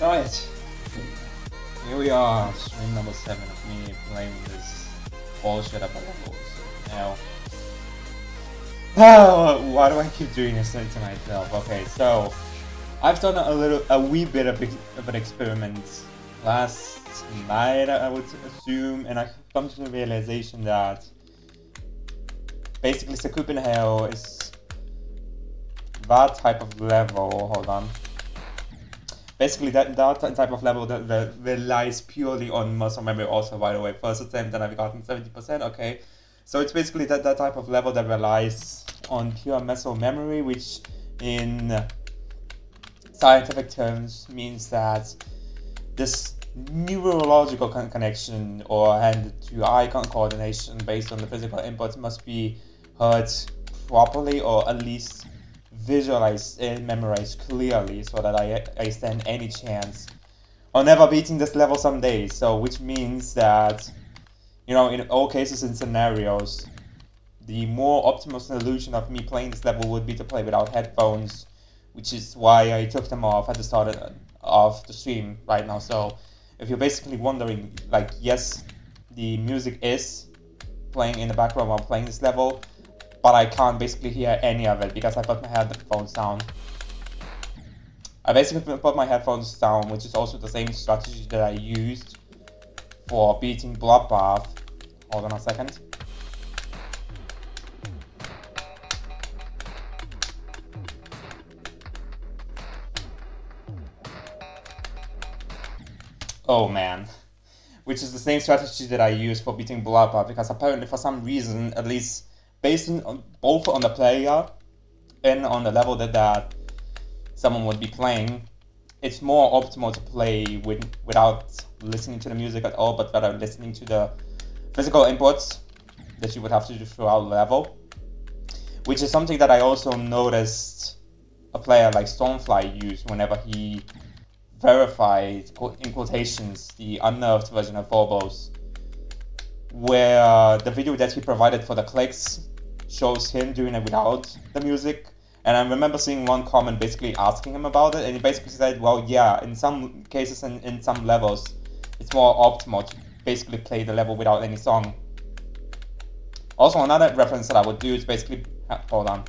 Right, here we are, stream number 7 of me playing this bullshit up levels. Now, why do I keep doing this to myself? Okay, so I've done a wee bit of an experiment last night, I would assume, and I've come to the realization that basically Sakupen is that type of level. Hold on. Basically, that type of level that relies purely on muscle memory. Also, by the way, first attempt that I've gotten 70%. Okay, so it's basically that type of level that relies on pure muscle memory, which in scientific terms means that this neurological connection or hand-to-eye coordination based on the physical inputs must be heard properly, or at least visualized and memorized clearly, so that I stand any chance on never beating this level someday. So which means that, you know, in all cases and scenarios, the more optimal solution of me playing this level would be to play without headphones, which is why I took them off at the start of the stream right now. So if you're basically wondering, like, yes, the music is playing in the background while playing this level, but I can't basically hear any of it because I put my headphones down. I basically put my headphones down, which is also the same strategy that I used for beating Bloodbath. Hold on a second. Oh man. Which is the same strategy that I used for beating Bloodbath, because apparently for some reason, at least based on both on the player and on the level that someone would be playing, it's more optimal to play without listening to the music at all, but rather listening to the physical inputs that you would have to do throughout the level. Which is something that I also noticed a player like Stormfly use whenever he verified, in quotations, the unnerved version of Phobos, where the video that he provided for the clicks shows him doing it without the music. And I remember seeing one comment basically asking him about it, and he basically said, well, yeah, in some cases and in some levels, it's more optimal to basically play the level without any song. Also, another reference that I would do is basically, hold on.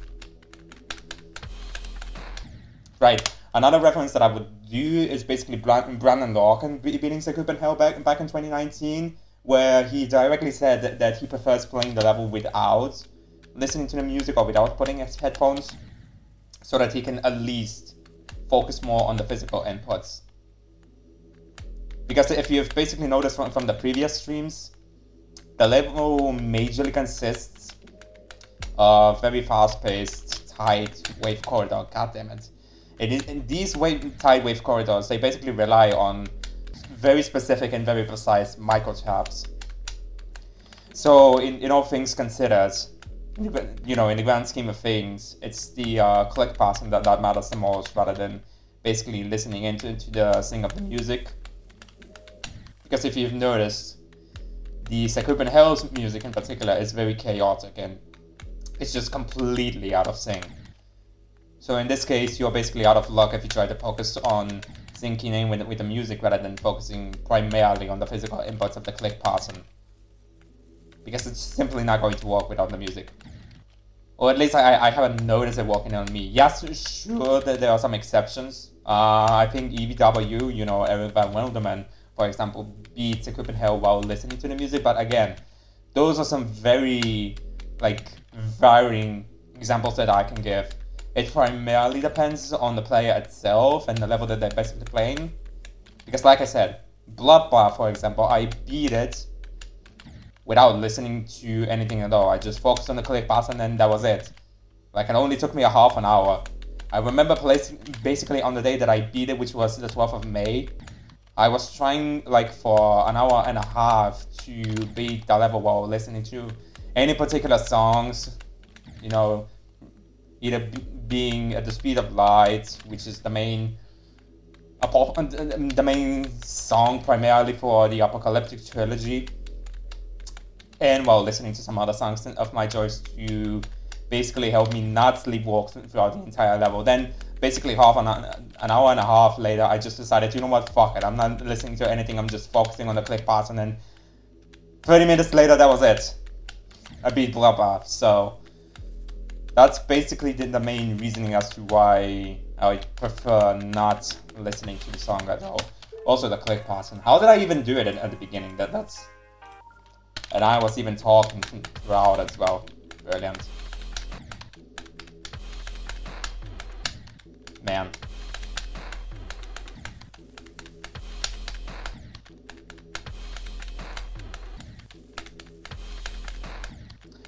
Right, another reference that I would do is basically Brandon Larkin beating Sakupen back in 2019, where he directly said that he prefers playing the level without listening to the music or without putting his headphones, so that he can at least focus more on the physical inputs. Because if you've basically noticed from the previous streams, the level majorly consists of very fast-paced, tight wave corridor. Goddammit. In these tight wave corridors, they basically rely on very specific and very precise microtaps. So in all things considered, you know, in the grand scheme of things, it's the click passing that matters the most, rather than basically listening into the sing of the music. Because if you've noticed, the Sakupen Hell's music in particular is very chaotic and it's just completely out of sync. So in this case, you're basically out of luck if you try to focus on syncing in with the music rather than focusing primarily on the physical inputs of the click pattern. Because it's simply not going to work without the music. Or at least I haven't noticed it working on me. Yes, sure that there are some exceptions. I think EVW, you know, Eric Van Wilderman, for example, beat Sakupen Hell while listening to the music. But again, those are some very, like, varying examples that I can give. It primarily depends on the player itself and the level that they're basically playing. Because like I said, Bloodbath, for example, I beat it without listening to anything at all. I just focused on the click pass and then that was it. Like, it only took me a half an hour. I remember basically on the day that I beat it, which was the 12th of May, I was trying like for an hour and a half to beat the level while listening to any particular songs, you know, either being at the speed of light, which is the main song primarily for the Apocalyptic trilogy, and while listening to some other songs of my choice to basically help me not sleepwalk throughout the entire level. Then basically an hour and a half later, I just decided, you know what, fuck it, I'm not listening to anything, I'm just focusing on the click parts, and then 30 minutes later, that was it. I beat Bloodbath. So that's basically the main reasoning as to why I prefer not listening to the song at all. Also the click parts. And how did I even do it at the beginning? That's and I was even talking throughout as well. Brilliant. Man.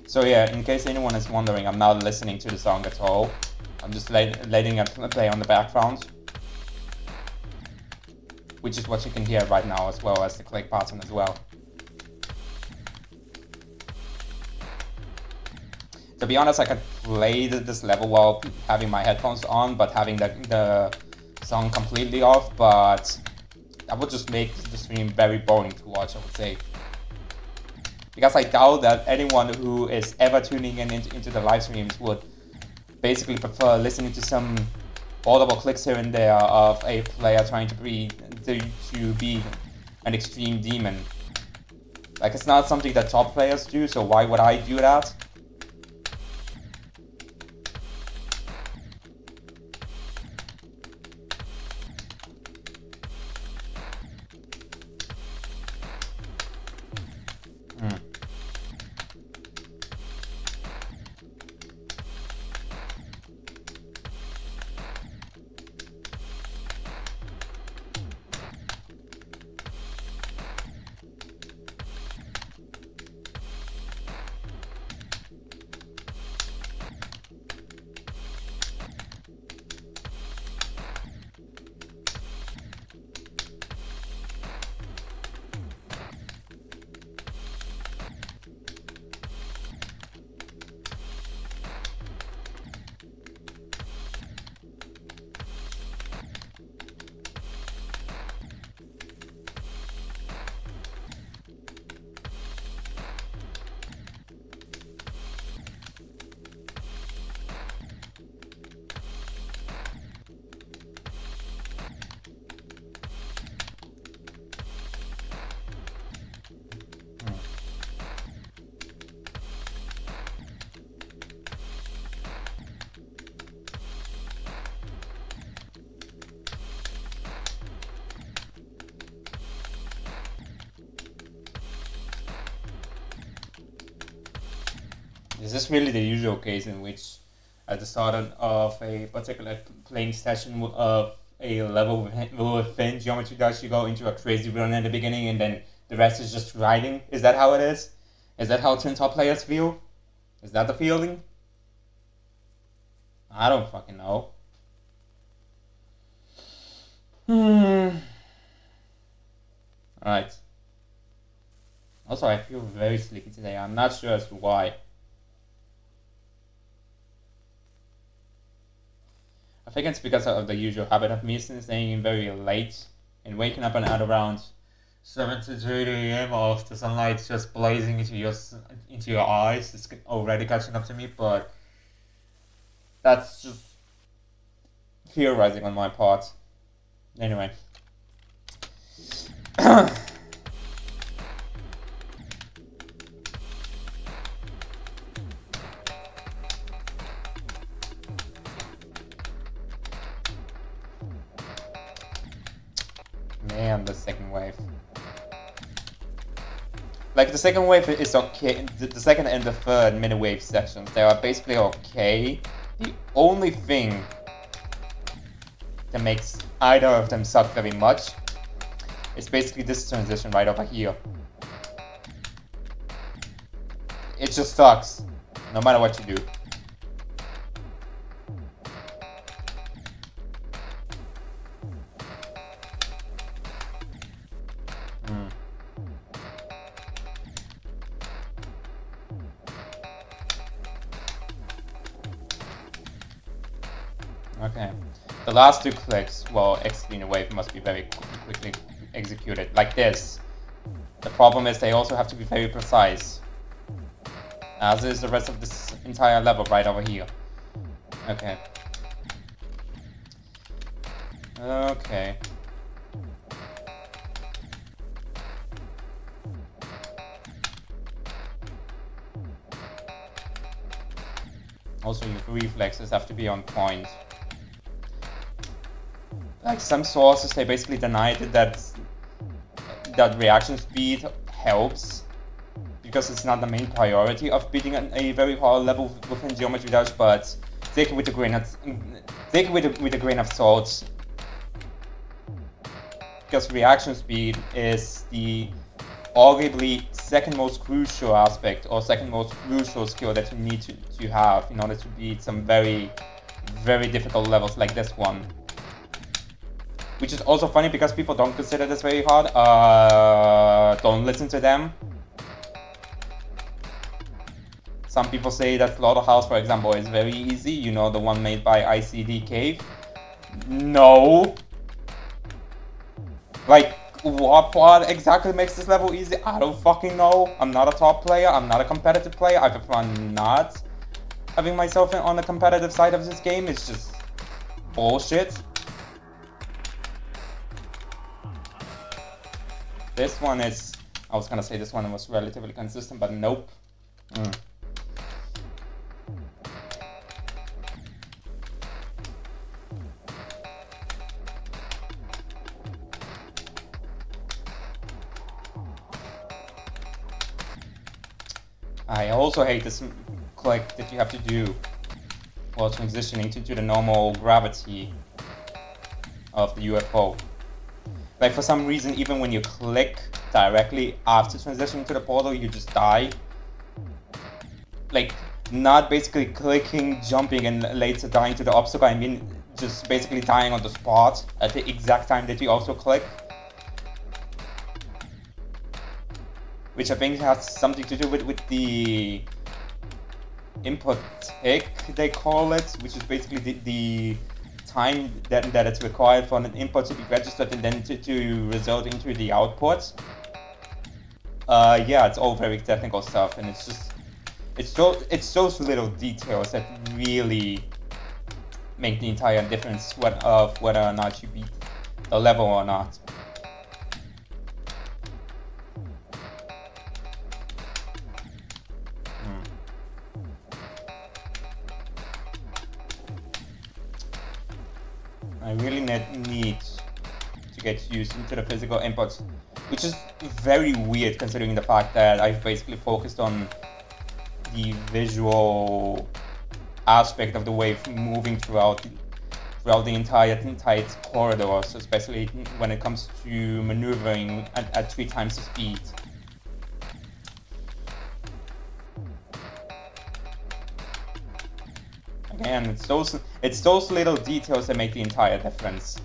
So yeah, in case anyone is wondering, I'm not listening to the song at all. I'm just letting it play on the background. Which is what you can hear right now, as well as the click pattern as well. To be honest, I could play this level while having my headphones on, but having the song completely off, but that would just make the stream very boring to watch, I would say. Because I doubt that anyone who is ever tuning into the live streams would basically prefer listening to some audible clicks here and there of a player trying to be an extreme demon. Like, it's not something that top players do, so why would I do that? Is this really the usual case in which at the start of a particular playing session of a level within Geometry Dash you go into a crazy run at the beginning and then the rest is just riding? Is that how it is? Is that how Twin Top players feel? Is that the feeling? I don't fucking know. Alright. Also, I feel very sleepy today. I'm not sure as to why. I think it's because of the usual habit of me staying very late and waking up at around 7 to 3 a.m. of the sunlight just blazing into your eyes. It's already catching up to me, but that's just theorizing on my part. Anyway. Man, the second wave. Like, the second wave is okay. The second and the third mini wave sections, they are basically okay. The only thing that makes either of them suck very much is basically this transition right over here. It just sucks, no matter what you do. Okay. The last two clicks, well, exiting a wave must be very quickly executed, like this. The problem is they also have to be very precise, as is the rest of this entire level right over here. Okay. Okay. Also, your reflexes have to be on point. Like some sources, they basically denied that reaction speed helps because it's not the main priority of beating a very hard level within Geometry Dash, but take it with a grain of salt. Because reaction speed is the arguably second most crucial aspect or second most crucial skill that you need to have in order to beat some very, very difficult levels like this one. Which is also funny because people don't consider this very hard. Don't listen to them. Some people say that Slaughterhouse, for example, is very easy. You know, the one made by ICD Cave. No. Like, what part exactly makes this level easy? I don't fucking know. I'm not a top player. I'm not a competitive player. I prefer not having myself on the competitive side of this game. It's just bullshit. This one is... I was gonna say this one was relatively consistent, but nope. I also hate this click that you have to do while transitioning to the normal gravity of the UFO. Like for some reason, even when you click directly after transitioning to the portal, you just die. Like, not basically clicking, jumping, and later dying to the obstacle. I mean, just basically dying on the spot at the exact time that you also click. Which I think has something to do with the input tick, they call it, which is basically the time that it's required for an input to be registered and then to result into the output. Yeah, it's all very technical stuff, and it's just it's those little details that really make the entire difference of whether or not you beat the level or not. I really need to get used into the physical inputs, which is very weird considering the fact that I've basically focused on the visual aspect of the wave moving throughout the entire corridors, especially when it comes to maneuvering at 3 times the speed. Again, it's those little details that make the entire difference.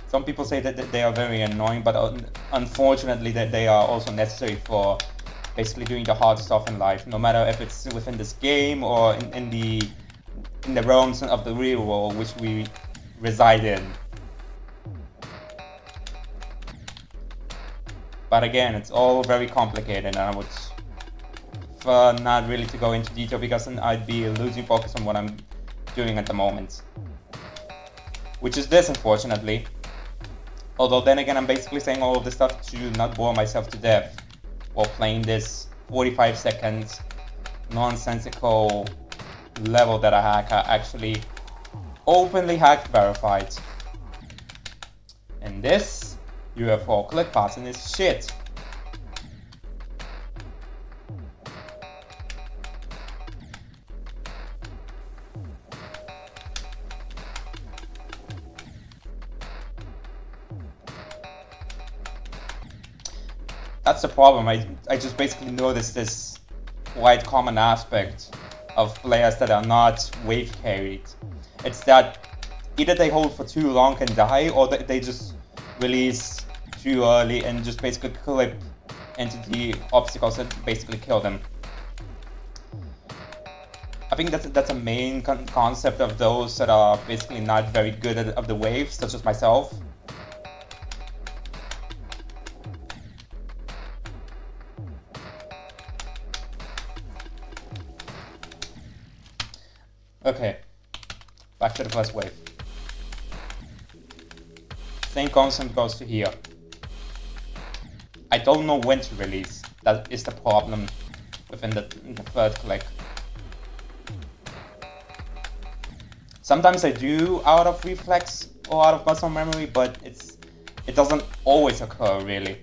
Some people say that they are very annoying, but unfortunately that they are also necessary for basically doing the hard stuff in life, no matter if it's within this game or in the realms of the real world which we reside in. But again, it's all very complicated, and I would prefer not really to go into detail because then I'd be losing focus on what I'm doing at the moment. Which is this, unfortunately. Although then again, I'm basically saying all of this stuff to not bore myself to death while playing this 45 seconds nonsensical level that a hacker actually openly hack verified. And this UFO click pattern is shit. That's the problem. I just basically noticed this quite common aspect of players that are not wave carried. It's that either they hold for too long and die, or they just release too early and just basically clip into the obstacles and basically kill them. I think that's a main concept of those that are basically not very good at the waves, such as myself. Okay, Back to the first wave. Same concept goes to here. I don't know when to release. That is the problem within the third click. Sometimes I do out of reflex or out of muscle memory, but it doesn't always occur really.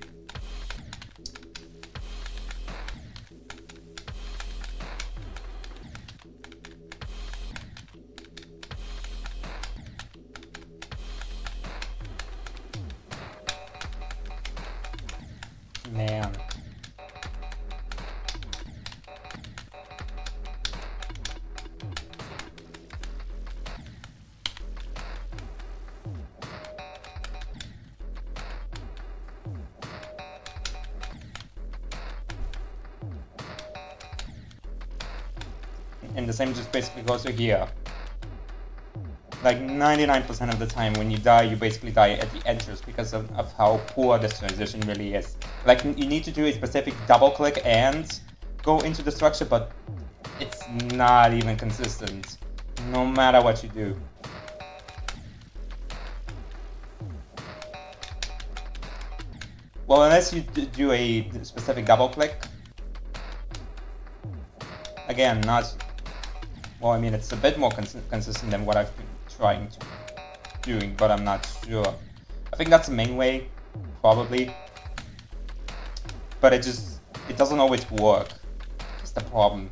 Man. And the same just basically goes to here. Like 99% of the time when you die, you basically die at the entrance because of how poor this transition really is. Like you need to do a specific double click and go into the structure, but it's not even consistent, no matter what you do. Well, unless you do a specific double click. Again, not... Well, I mean, it's a bit more consistent than what I've been trying to doing, but I'm not sure. I think that's the main way, probably. But it doesn't always work. That's the problem.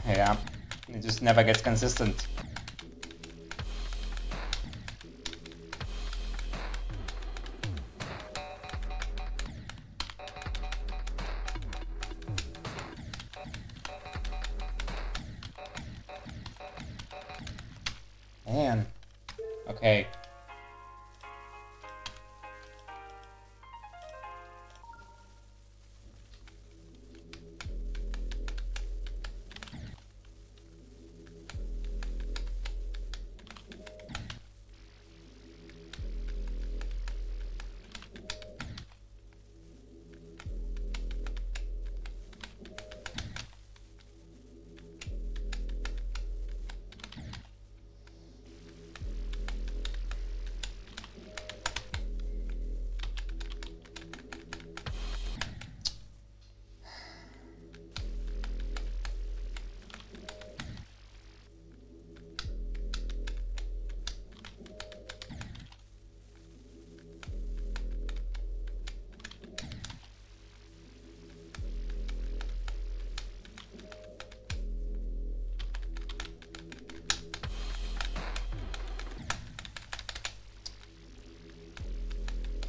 Yeah, it just never gets consistent. Man, okay.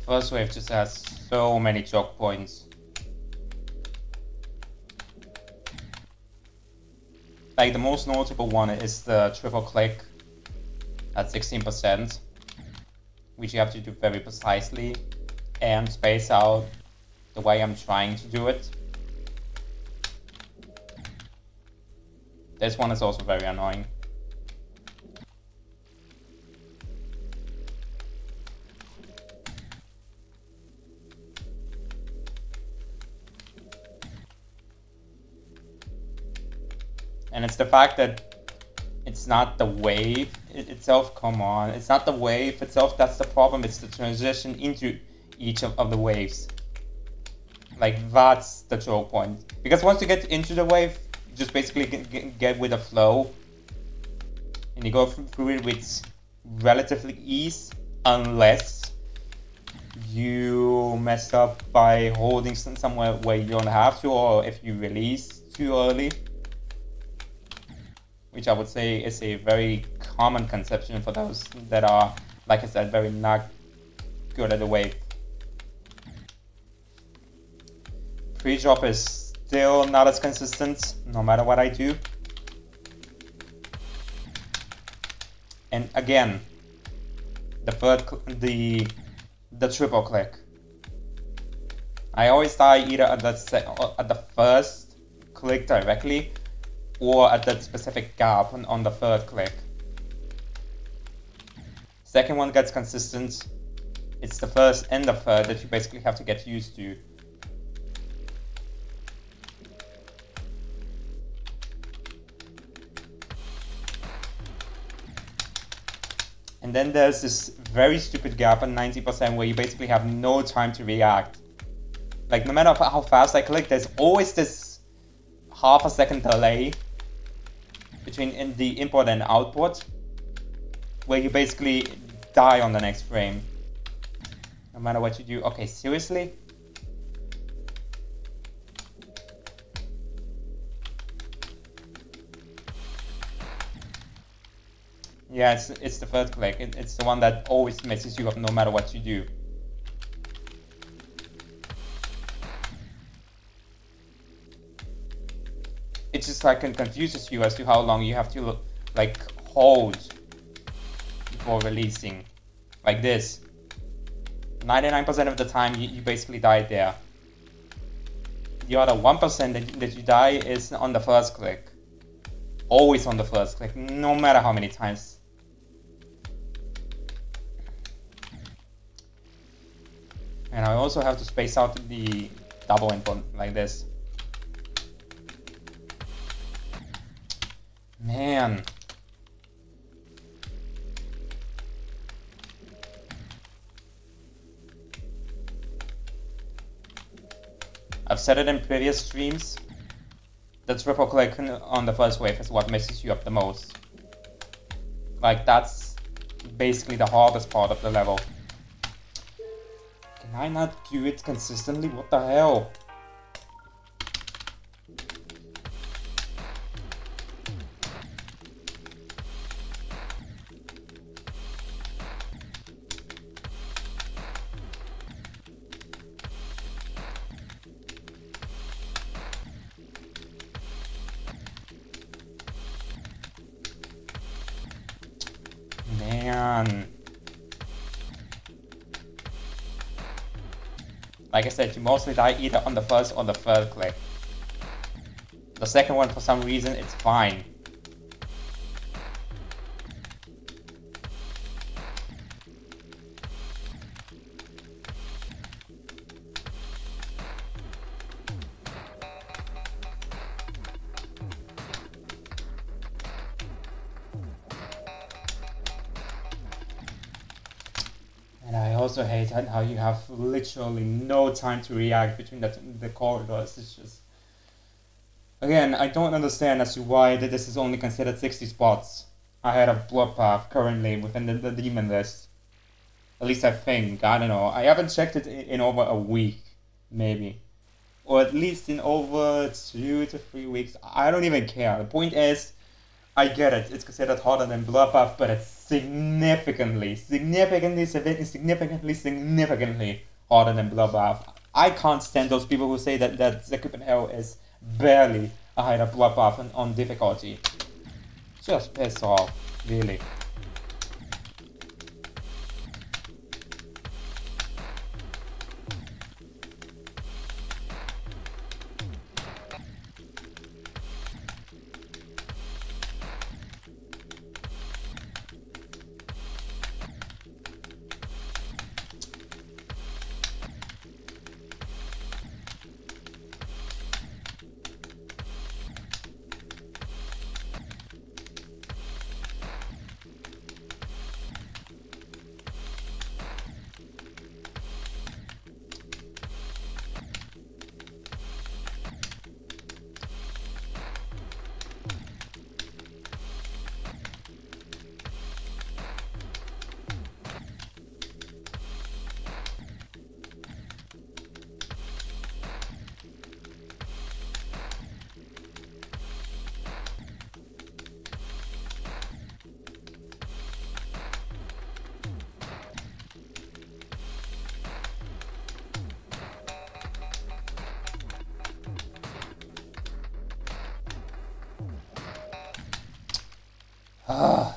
First wave just has so many choke points. Like the most notable one is the triple click at 16%, which you have to do very precisely and space out the way I'm trying to do it. This one is also very annoying. And it's the fact that it's not the wave itself, come on. It's not the wave itself that's the problem, it's the transition into each of the waves. Like, that's the choke point. Because once you get into the wave, you just basically get with the flow. And you go through it with relatively easy unless you mess up by holding somewhere where you don't have to, or if you release too early, which I would say is a very common conception for those that are, like I said, very not good at the wave. Pre-drop is still not as consistent, no matter what I do. And again, the triple click. I always die either at the first click directly, or at that specific gap on the third click. Second one gets consistent. It's the first and the third that you basically have to get used to. And then there's this very stupid gap at 90% where you basically have no time to react. Like, no matter how fast I click, there's always this half a second delay between the input and output, where you basically die on the next frame, no matter what you do. Okay, seriously? Yeah, it's the third click. It's the one that always messes you up no matter what you do. It just like confuses you as to how long you have to like hold before releasing. Like this. 99% of the time you basically die there. The other 1% that you die is on the first click. Always on the first click, no matter how many times. And I also have to space out the double input like this. Man. I've said it in previous streams. The triple click on the first wave is what messes you up the most. Like, that's basically the hardest part of the level. Can I not do it consistently? What the hell? Man. Like I said, you mostly die either on the first or the third click. The second one, for some reason, it's fine. And I also hate how you have literally no time to react between the corridors. It's just... Again, I don't understand as to why this is only considered 60 spots. I had a bloodbath currently within the demon list. At least I think, I don't know. I haven't checked it in over a week, maybe. Or at least in over 2 to 3 weeks. I don't even care. The point is, I get it. It's considered harder than bloodbath, but it's significantly harder than bloodbath. I can't stand those people who say that Sakupen Hell is barely a higher bloodbath on difficulty. Just piss off, really. Ah.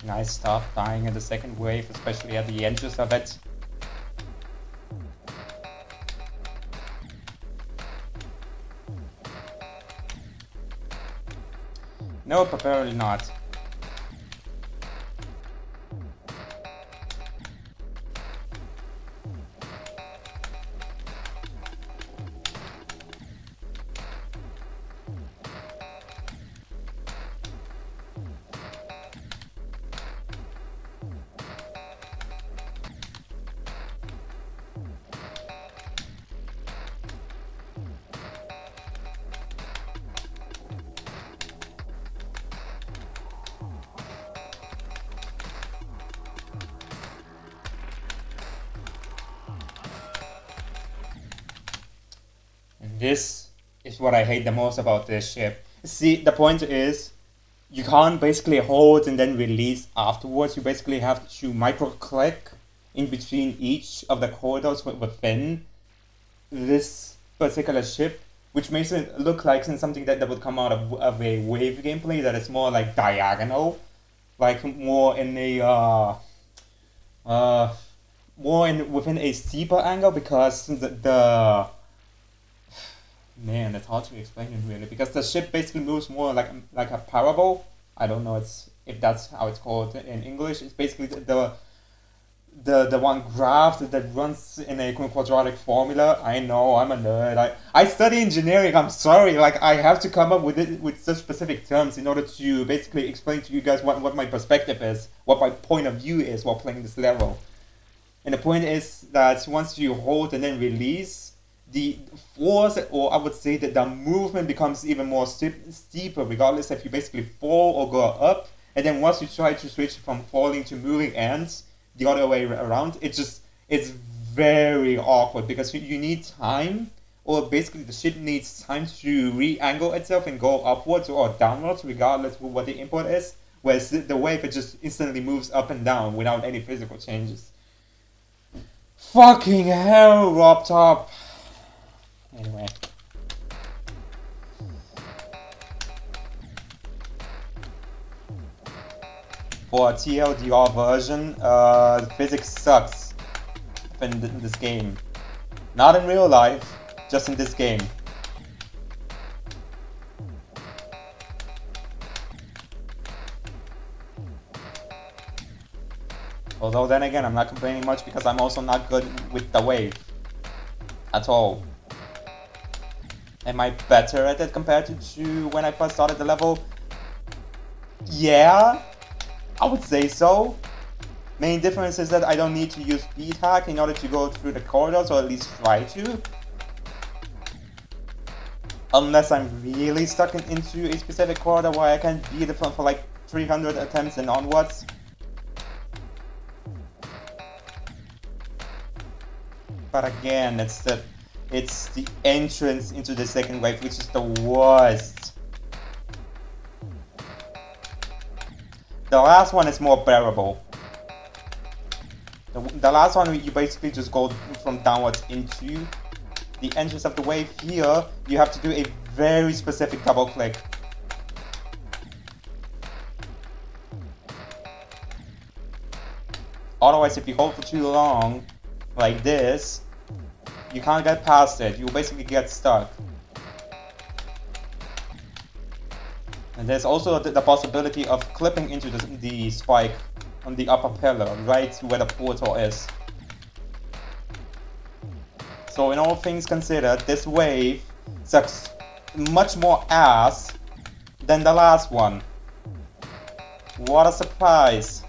Nice stuff, dying in the second wave, especially at the edges of it. No, apparently not. This is what I hate the most about this ship. See, the point is, you can't basically hold and then release afterwards. You basically have to micro-click in between each of the corridors within this particular ship, which makes it look like something that would come out of a wave gameplay that is more like diagonal, like more in a within a steeper angle, because the man, it's hard to explain it really, because the ship basically moves more like a parabol. I don't know if that's how it's called in English. It's basically the one graph that runs in a quadratic formula. I know, I'm a nerd. I study engineering. I'm sorry. Like, I have to come up with such specific terms in order to basically explain to you guys what my perspective is, what my point of view is while playing this level. And the point is that once you hold and then release, the force, or I would say that the movement becomes even more steeper, regardless if you basically fall or go up. And then once you try to switch from falling to moving and the other way around, it's very awkward, because you need time, or basically the ship needs time to re-angle itself and go upwards or downwards, regardless of what the input is. Whereas the wave, it just instantly moves up and down without any physical changes. Fucking hell, Rob Top. Anyway. For a TLDR version, the physics sucks in this game. Not in real life, just in this game. Although then again, I'm not complaining much, because I'm also not good with the wave at all. Am I better at it compared to when I first started the level? Yeah, I would say so. Main difference is that I don't need to use speed hack in order to go through the corridors, or at least try to. Unless I'm really stuck into a specific corridor where I can beat it for like 300 attempts and onwards. But again, it's the entrance into the second wave, which is the worst. The last one is more bearable. The last one, you basically just go from downwards into the entrance of the wave. Here, you have to do a very specific double click. Otherwise, if you hold for too long, like this, you can't get past it. You basically get stuck. And there's also the possibility of clipping into the spike on the upper pillar, right where the portal is. So in all things considered, this wave sucks much more ass than the last one. What a surprise.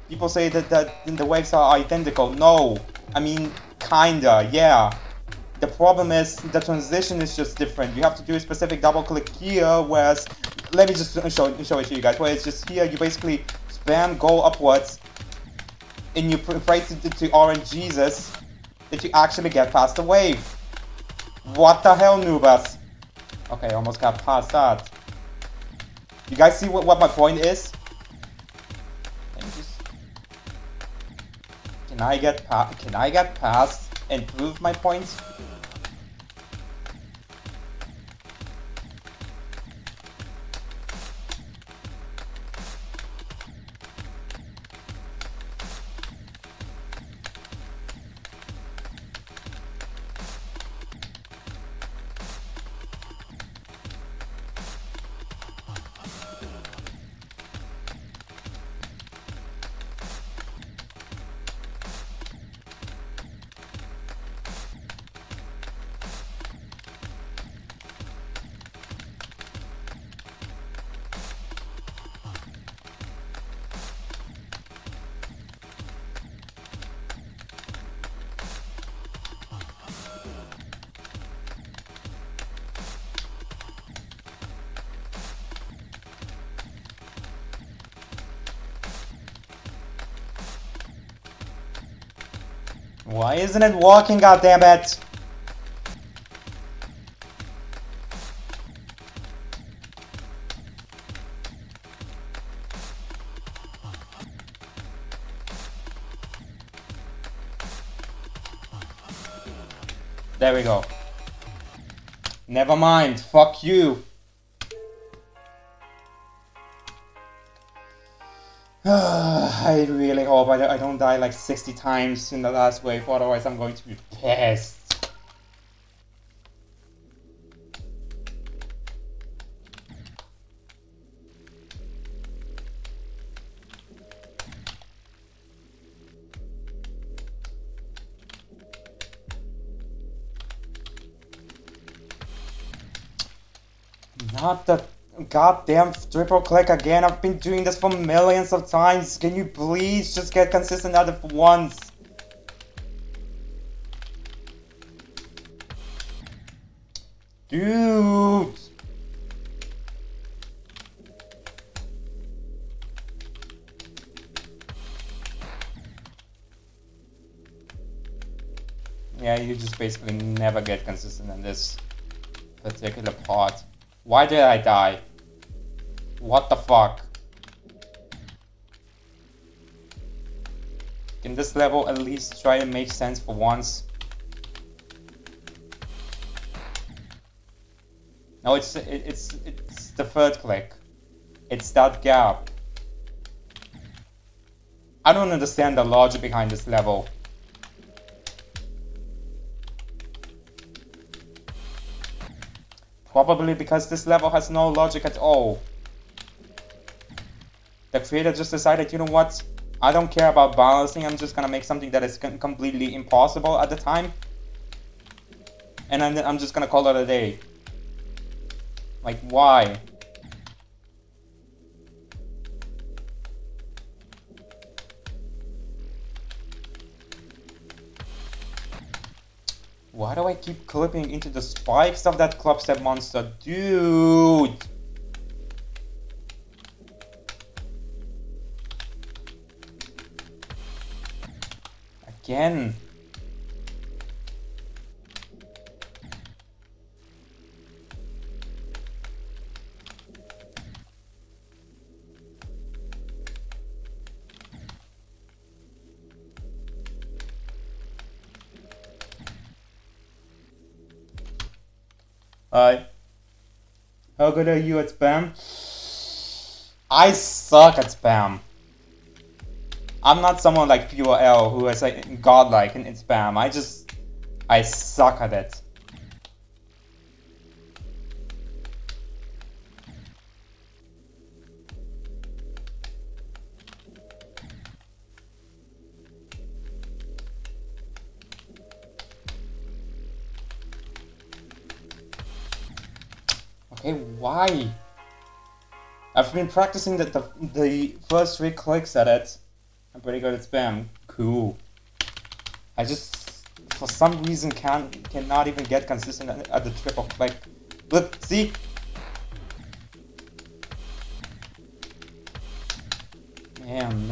People say that the waves are identical. No, I mean, kinda, yeah. The problem is the transition is just different. You have to do a specific double click here, whereas let me just show it to you guys. Where it's just here, you basically spam, go upwards, and you pray to Orange Jesus that you actually get past the wave. What the hell, noobas? Okay, almost got past that. You guys see what my point is? Can I get past and prove my point? Why isn't it working, goddammit? There we go. Never mind, fuck you. I really hope I don't die like 60 times in the last wave, otherwise I'm going to be pissed. Not the goddamn triple click again. I've been doing this for millions of times. Can you please just get consistent at it for once? Dude. Yeah, you just basically never get consistent in this particular part. Why did I die? What the fuck? Can this level at least try to make sense for once? No, it's the third click. It's that gap. I don't understand the logic behind this level. Probably because this level has no logic at all. The creator just decided, you know what? I don't care about balancing, I'm just gonna make something that is completely impossible at the time. And I'm just gonna call it a day. Like, why? Why do I keep clipping into the spikes of that clubstep monster? Dude! Again. Hi. How good are you at spam? I suck at spam. I'm not someone like POL who is like godlike in spam. I suck at it. Okay, why? I've been practicing the first 3 clicks at it. I'm pretty good at spam. Cool. I just, for some reason, cannot even get consistent at the triple click. Look, see? Man.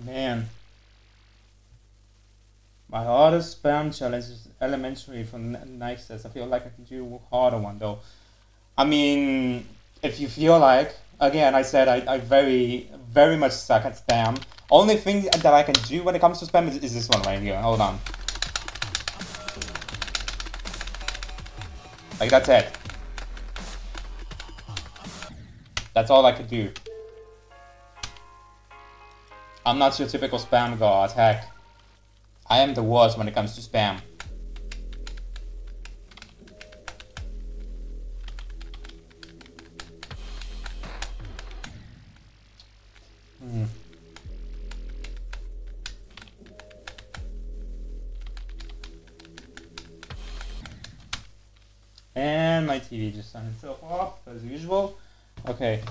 Man. My hardest spam challenge is elementary for Nixes. I feel like I can do a harder one though. I mean, if you feel like, again, I said I very much suck at spam. Only thing that I can do when it comes to spam is this one right here. Hold on. Like, that's it. That's all I could do. I'm not your typical spam god, heck. I am the worst when it comes to spam. And my TV just turned itself off, as usual. Okay.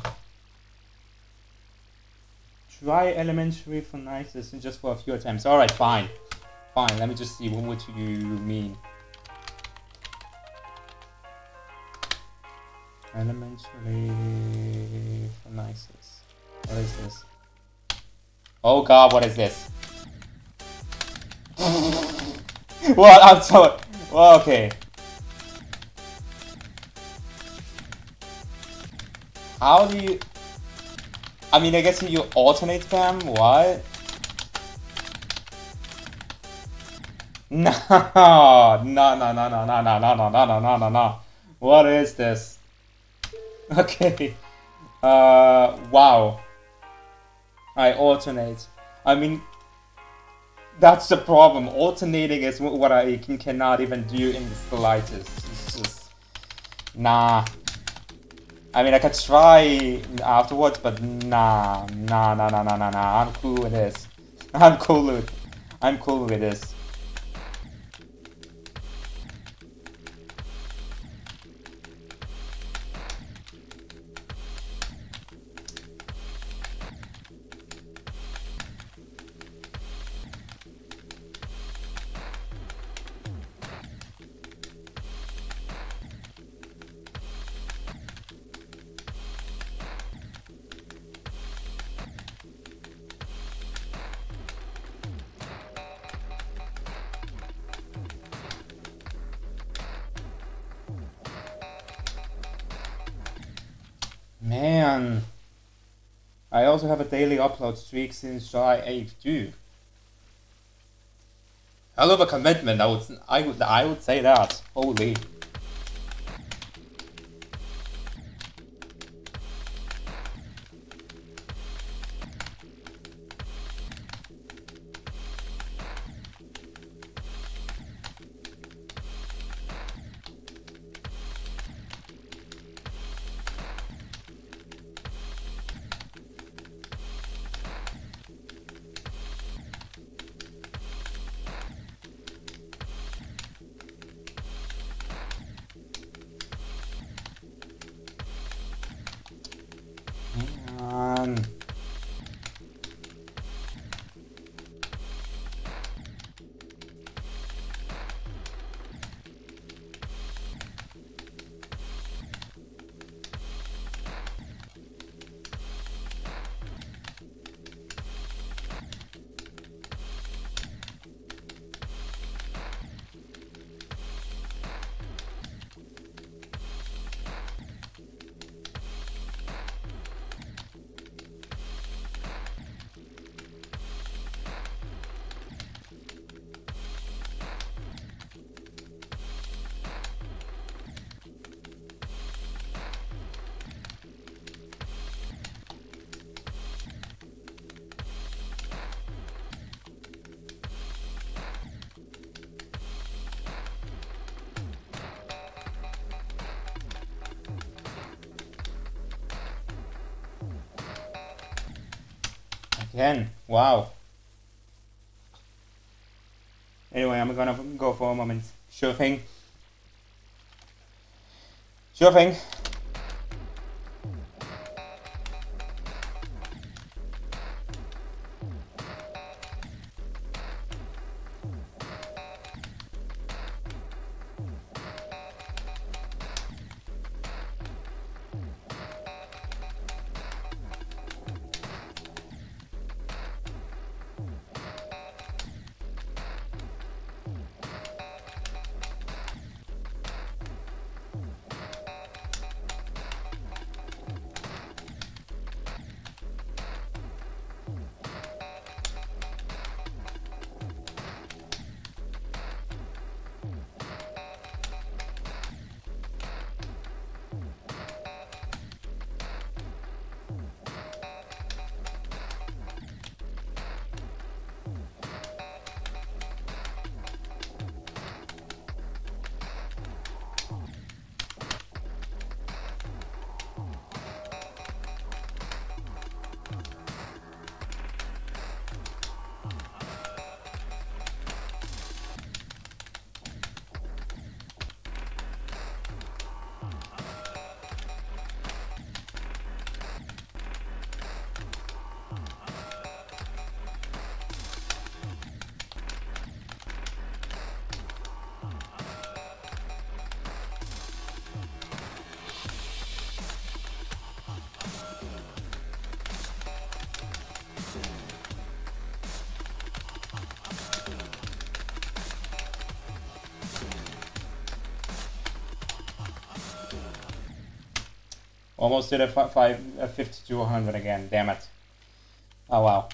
Try elementary for nicest and just for a few attempts. Alright, fine. Fine, let me just see what you mean. Elementary for nicest. What is this? Oh god, what is this? What? I'm so... Well, okay. How do you... I mean, I guess you alternate spam? What? No. What is this? Okay. Wow. I alternate. I mean, that's the problem. Alternating is what I cannot even do in the slightest. It's just... Nah. I mean, I could try afterwards, but nah. I'm cool with this. I'm cool with this. Man, I also have a daily upload streak since July 8th too. Hell of a commitment, I would say that. Holy. Again, wow. Anyway, I'm gonna go for a moment. Sure thing. Sure thing. Almost did a 50 to 100 again, damn it. Oh wow.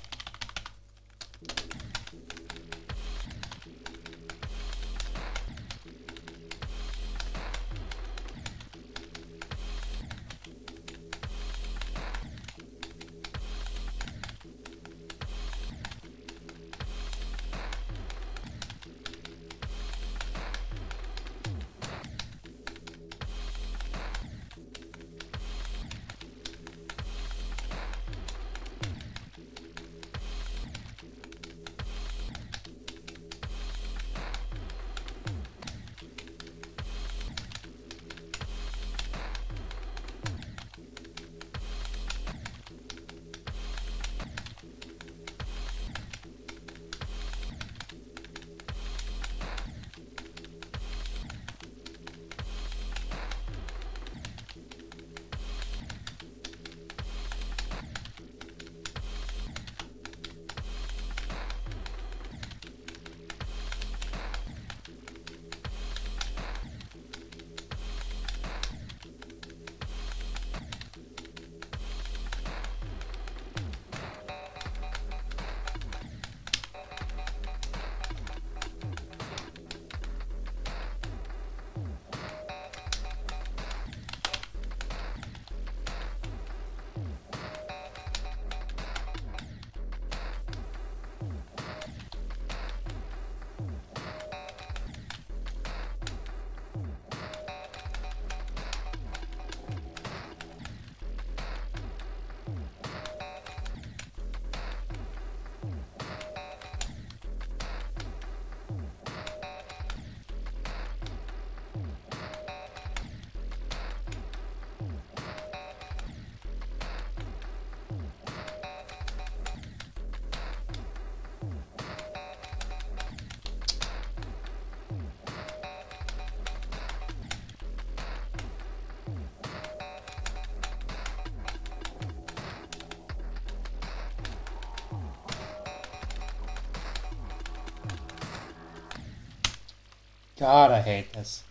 God, I hate this.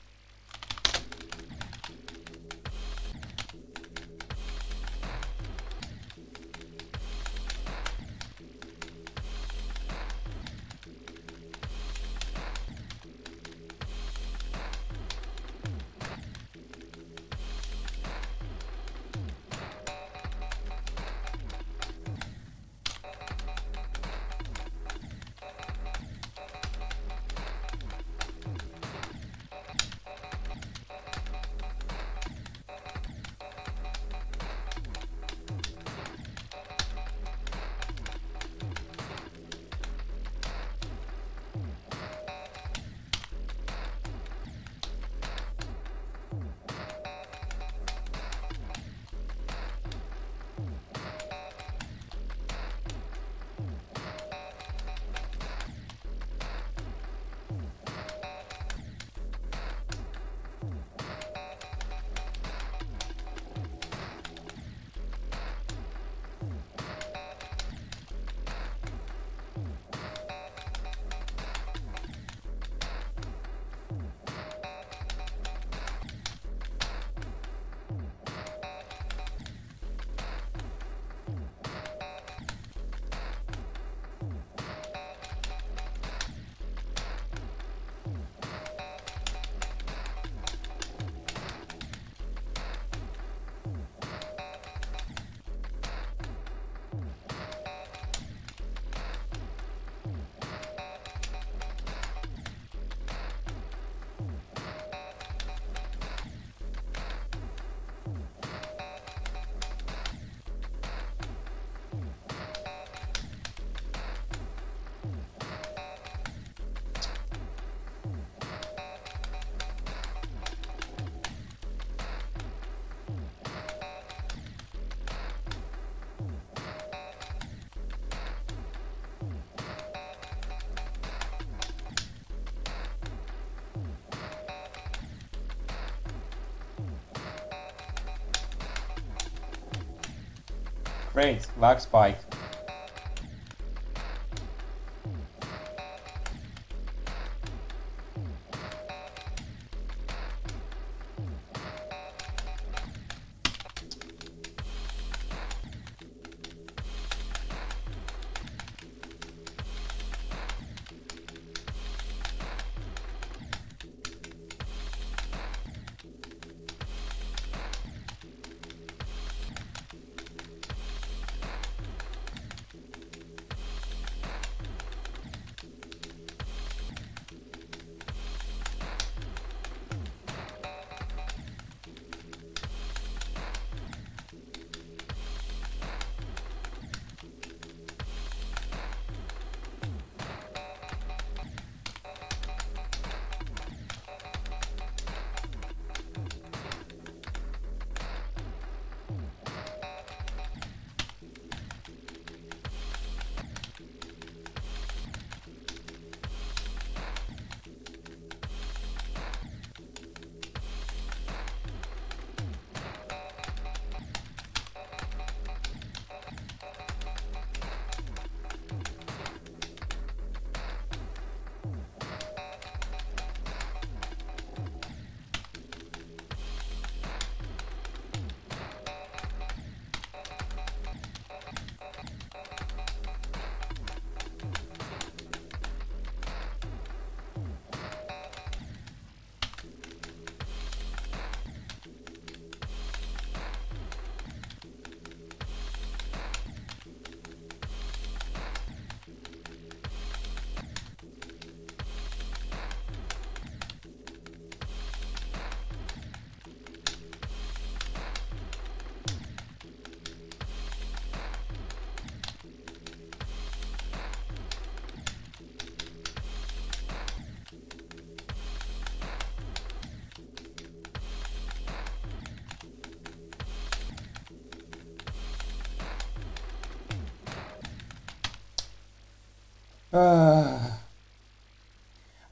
Great, lag spike.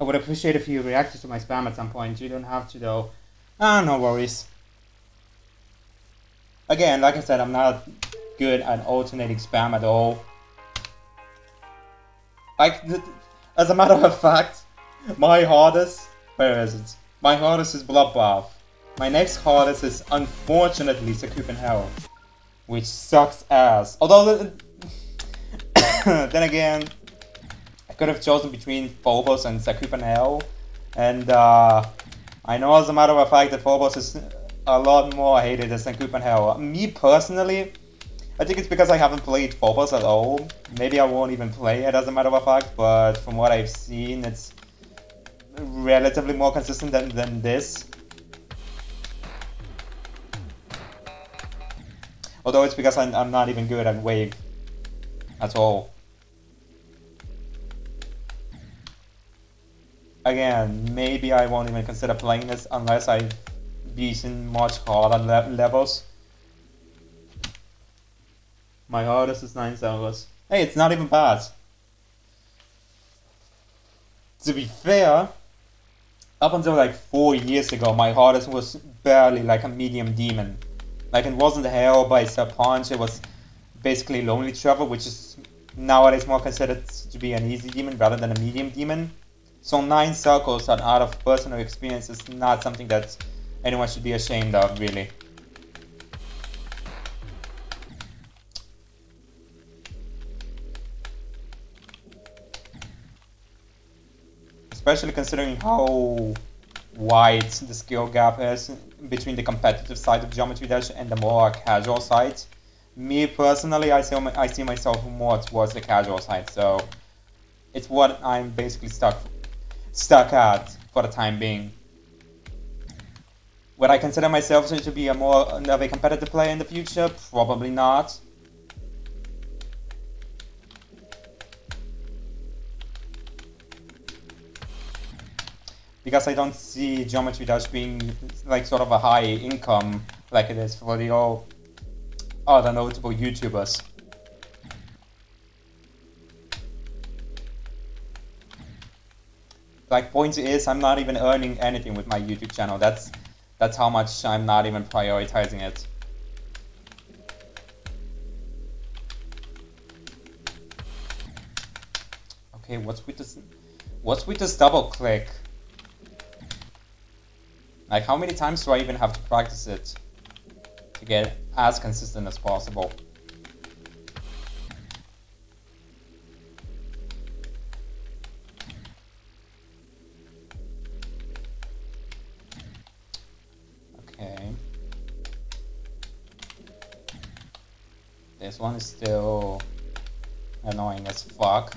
I would appreciate if you reacted to my spam at some point. You don't have to though. No worries. Again, like I said, I'm not good at alternating spam at all. Like, as a matter of fact, my hardest... Where is it? My hardest is Bloodbath. My next hardest is, unfortunately, Sakupen Hell. Which sucks ass. Although, then again, I could have chosen between Phobos and Sakupen Hell. And I know as a matter of fact that Phobos is a lot more hated than Sakupen Hell. Me personally, I think it's because I haven't played Phobos at all. Maybe I won't even play it as a matter of fact, but from what I've seen, it's relatively more consistent than this. Although it's because I'm not even good at Wave at all. Again, maybe I won't even consider playing this unless I've beaten much harder levels. My hardest is 9 servers. Hey, it's not even bad. To be fair, up until like 4 years ago, my hardest was barely like a medium demon. Like, it wasn't Hell by Sir Punch, it was basically Lonely Travel, which is nowadays more considered to be an easy demon rather than a medium demon. So 9 circles out of personal experience is not something that anyone should be ashamed of, really. Especially considering how wide the skill gap is between the competitive side of Geometry Dash and the more casual side. Me personally, I see myself more towards the casual side, so it's what I'm basically stuck at for the time being. Would I consider myself to be a more of a competitive player in the future? Probably not. Because I don't see Geometry Dash being like sort of a high income like it is for the all other notable YouTubers. Like, point is, I'm not even earning anything with my YouTube channel. That's how much I'm not even prioritizing it. Okay, what's with this? What's with this double click? Like, how many times do I even have to practice it to get as consistent as possible? Okay. This one is still annoying as fuck.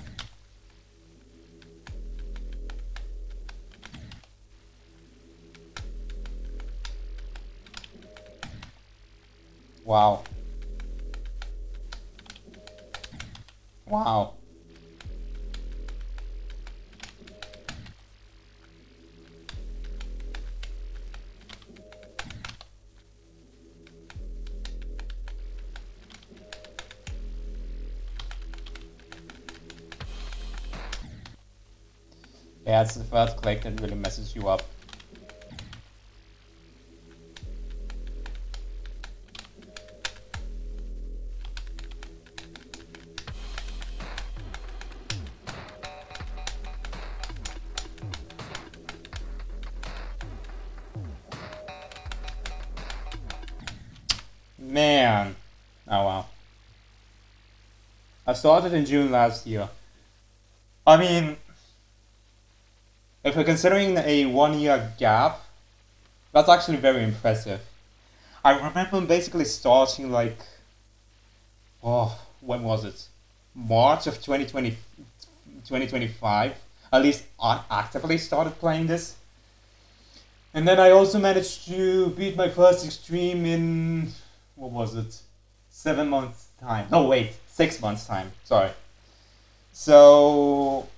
Wow. Wow. Yeah, it's the first click that really messes you up. Man. Oh wow. I started in June last year. I mean, if we're considering a 1 year gap, that's actually very impressive. I remember basically starting like, oh, when was it? March of 2025. At least I actively started playing this. And then I also managed to beat my first extreme in, what was it? 7 months time. No, wait, 6 months time. Sorry. So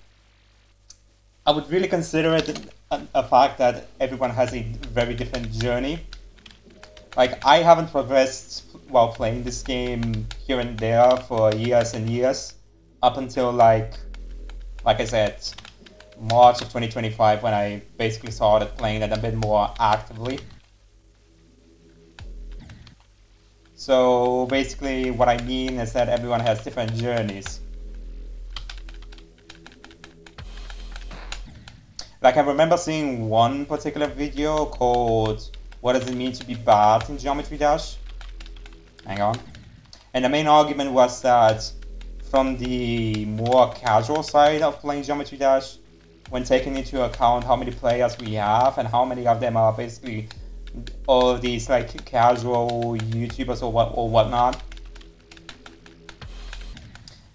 I would really consider it a fact that everyone has a very different journey. Like, I haven't progressed while playing this game here and there for years and years, up until like I said, March of 2025, when I basically started playing it a bit more actively. So basically what I mean is that everyone has different journeys. Like, I remember seeing one particular video called "What Does It Mean to Be Bad in Geometry Dash?" Hang on. And the main argument was that from the more casual side of playing Geometry Dash, when taking into account how many players we have and how many of them are basically all of these like casual YouTubers or whatnot,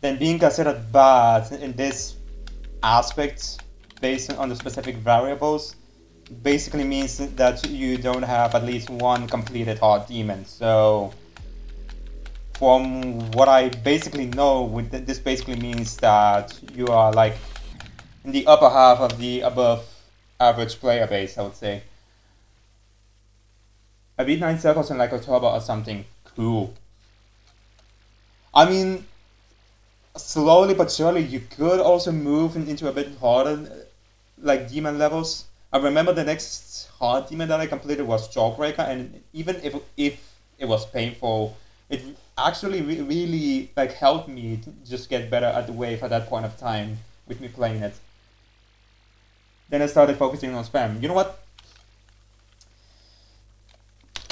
then being considered bad in this aspect based on the specific variables basically means that you don't have at least one completed hard demon. So from what I basically know, this basically means that you are like in the upper half of the above average player base, I would say. I beat 9 circles in like October or something. Cool. I mean, slowly but surely you could also move into a bit harder like demon levels. I remember the next hard demon that I completed was Jawbreaker, and even if it was painful, it actually really like helped me to just get better at the wave at that point of time with me playing it. Then I started focusing on spam. You know what?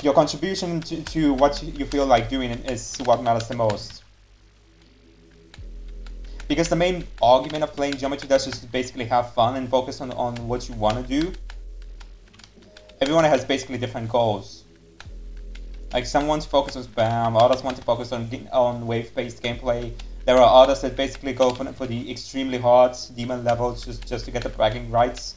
Your contribution to what you feel like doing is what matters the most. Because the main argument of playing Geometry Dash is to basically have fun and focus on what you want to do. Everyone has basically different goals. Like, some want to focus on spam, others want to focus on wave-based gameplay. There are others that basically go for the extremely hard demon levels just to get the bragging rights.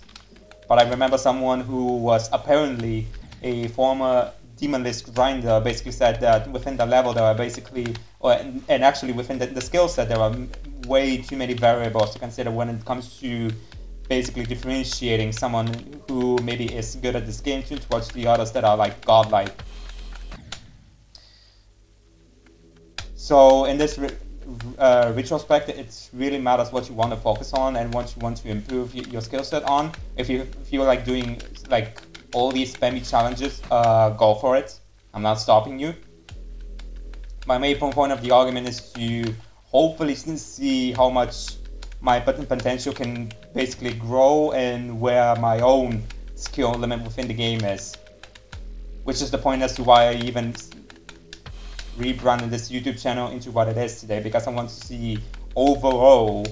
But I remember someone who was apparently a former demon list grinder basically said that within the level there are basically, and actually within the skill set there are way too many variables to consider when it comes to basically differentiating someone who maybe is good at this game towards the others that are like godlike. So in this retrospect, it really matters what you want to focus on and what you want to improve your skill set on. If you feel like doing like all these spammy challenges, go for it. I'm not stopping you. My main point of the argument is to hopefully see how much my potential can basically grow and where my own skill limit within the game is. Which is the point as to why I even rebranded this YouTube channel into what it is today, because I want to see overall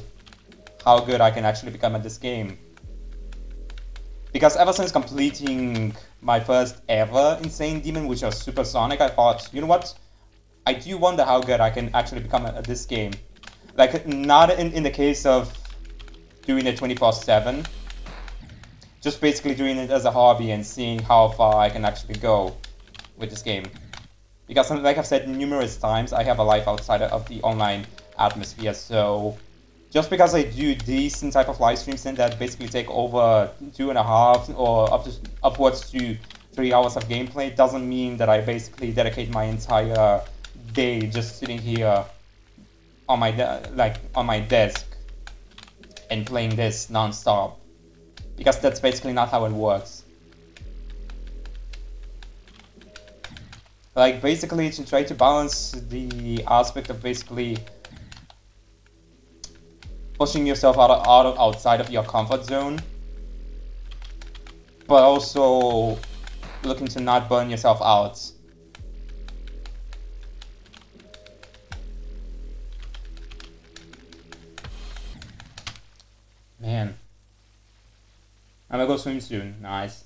how good I can actually become at this game. Because ever since completing my first ever Insane Demon, which was Supersonic, I thought, you know what? I do wonder how good I can actually become at this game. Like, not in the case of doing it 24/7, just basically doing it as a hobby and seeing how far I can actually go with this game. Because, like I've said numerous times, I have a life outside of the online atmosphere, so just because I do decent type of live streams that basically take over 2.5 or upwards to 3 hours of gameplay doesn't mean that I basically dedicate my entire day just sitting here on my on my desk and playing this non-stop, because that's basically not how it works. Like, basically to try to balance the aspect of basically pushing yourself outside of your comfort zone, but also looking to not burn yourself out. Man, I'm gonna go swim soon. Nice.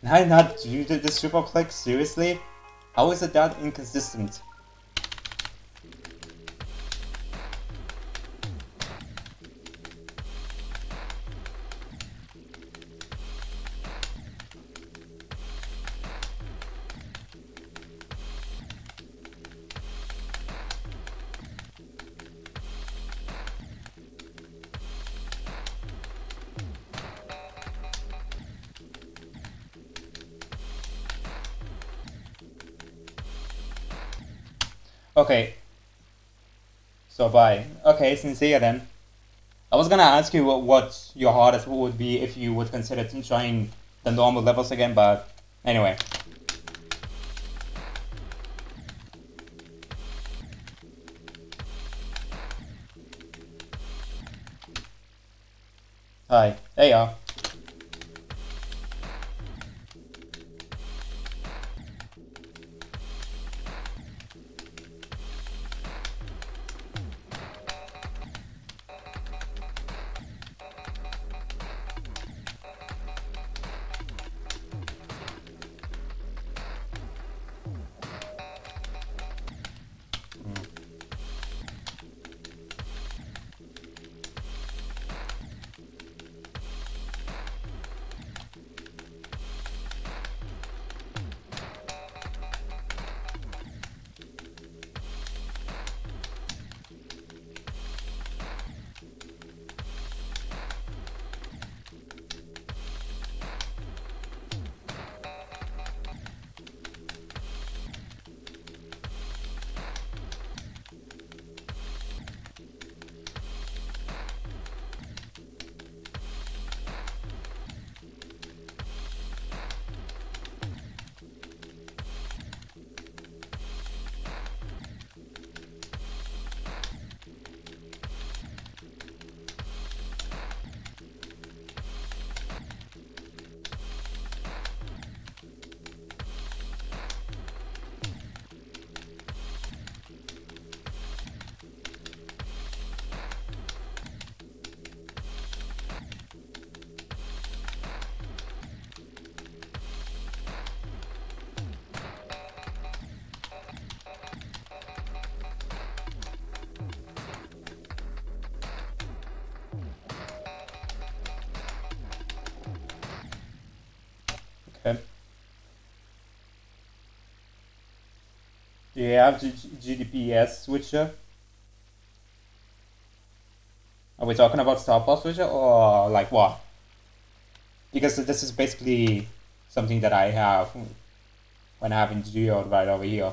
Can I not do this triple click? Seriously? How is it that inconsistent? Okay. So bye. Okay, sincere then. I was gonna ask you what your hardest would be if you would consider trying the normal levels again, but anyway. Hi. There you are. Okay. Do you have GDPS switcher? Are we talking about Star Plus switcher or like what? because this is basically something that I have when having Geode right over here.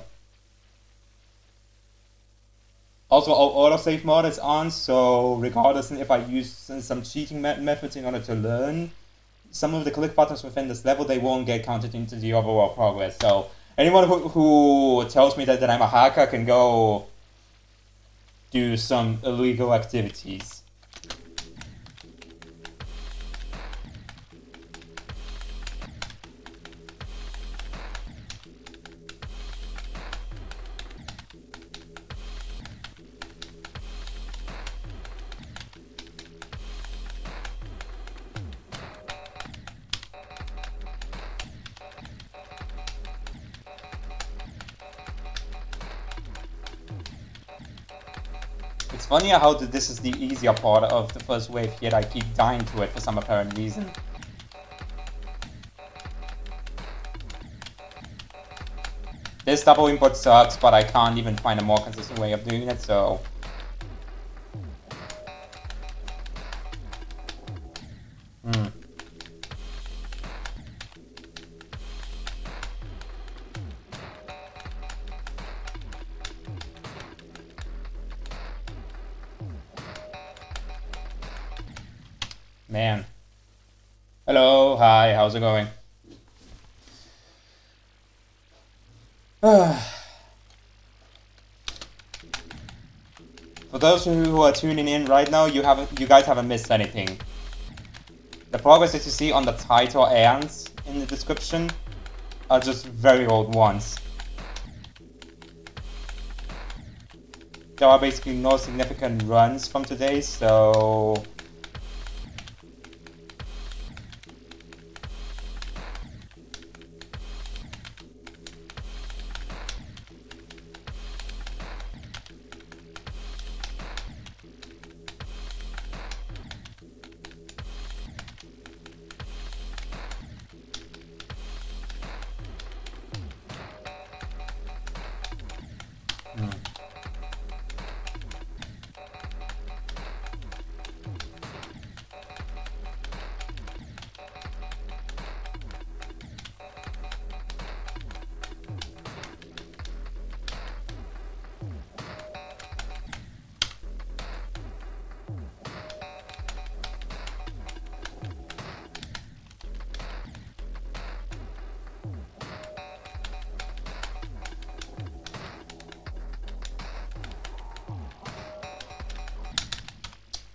Also, autosave mode is on, so regardless if I use some cheating methods in order to learn some of the click buttons within this level, they won't get counted into the overall progress. So anyone who tells me that I'm a hacker can go do some illegal activities. It's funny how this is the easier part of the first wave, yet I keep dying to it for some apparent reason. This double input sucks, but I can't even find a more consistent way of doing it, so... Man. Hello, hi, how's it going? For those who are tuning in right now, you guys haven't missed anything. The progress that you see on the title and in the description are just very old ones. There are basically no significant runs from today, so...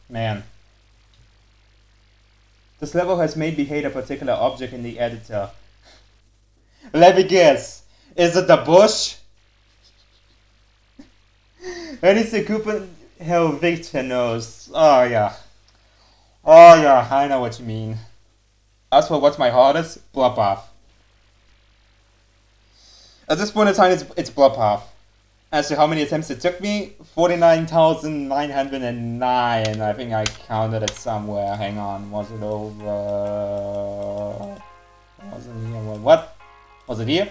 Man. This level has made me hate a particular object in the editor. Let me guess. Is it the bush? Any Sakupen hell Victor knows. Oh yeah. Oh yeah, I know what you mean. As for what's my hardest, Bloodbath. At this point in time, it's Bloodbath. As to how many attempts it took me, 49,909. I think I counted it somewhere. Hang on, was it over? Was it here? What? Was it here?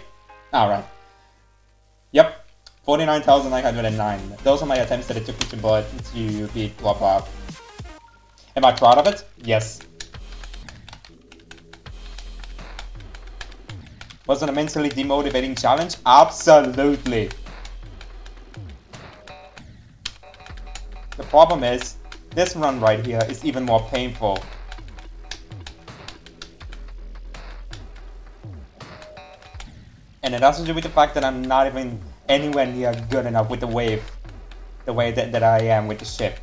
Alright. Yep, 49,909. Those are my attempts that it took me to beat Bloodbath. Am I proud of it? Yes. Was it a mentally demotivating challenge? Absolutely. The problem is, this run right here is even more painful. And it has to do with the fact that I'm not even anywhere near good enough with the wave, the way that I am with the ship.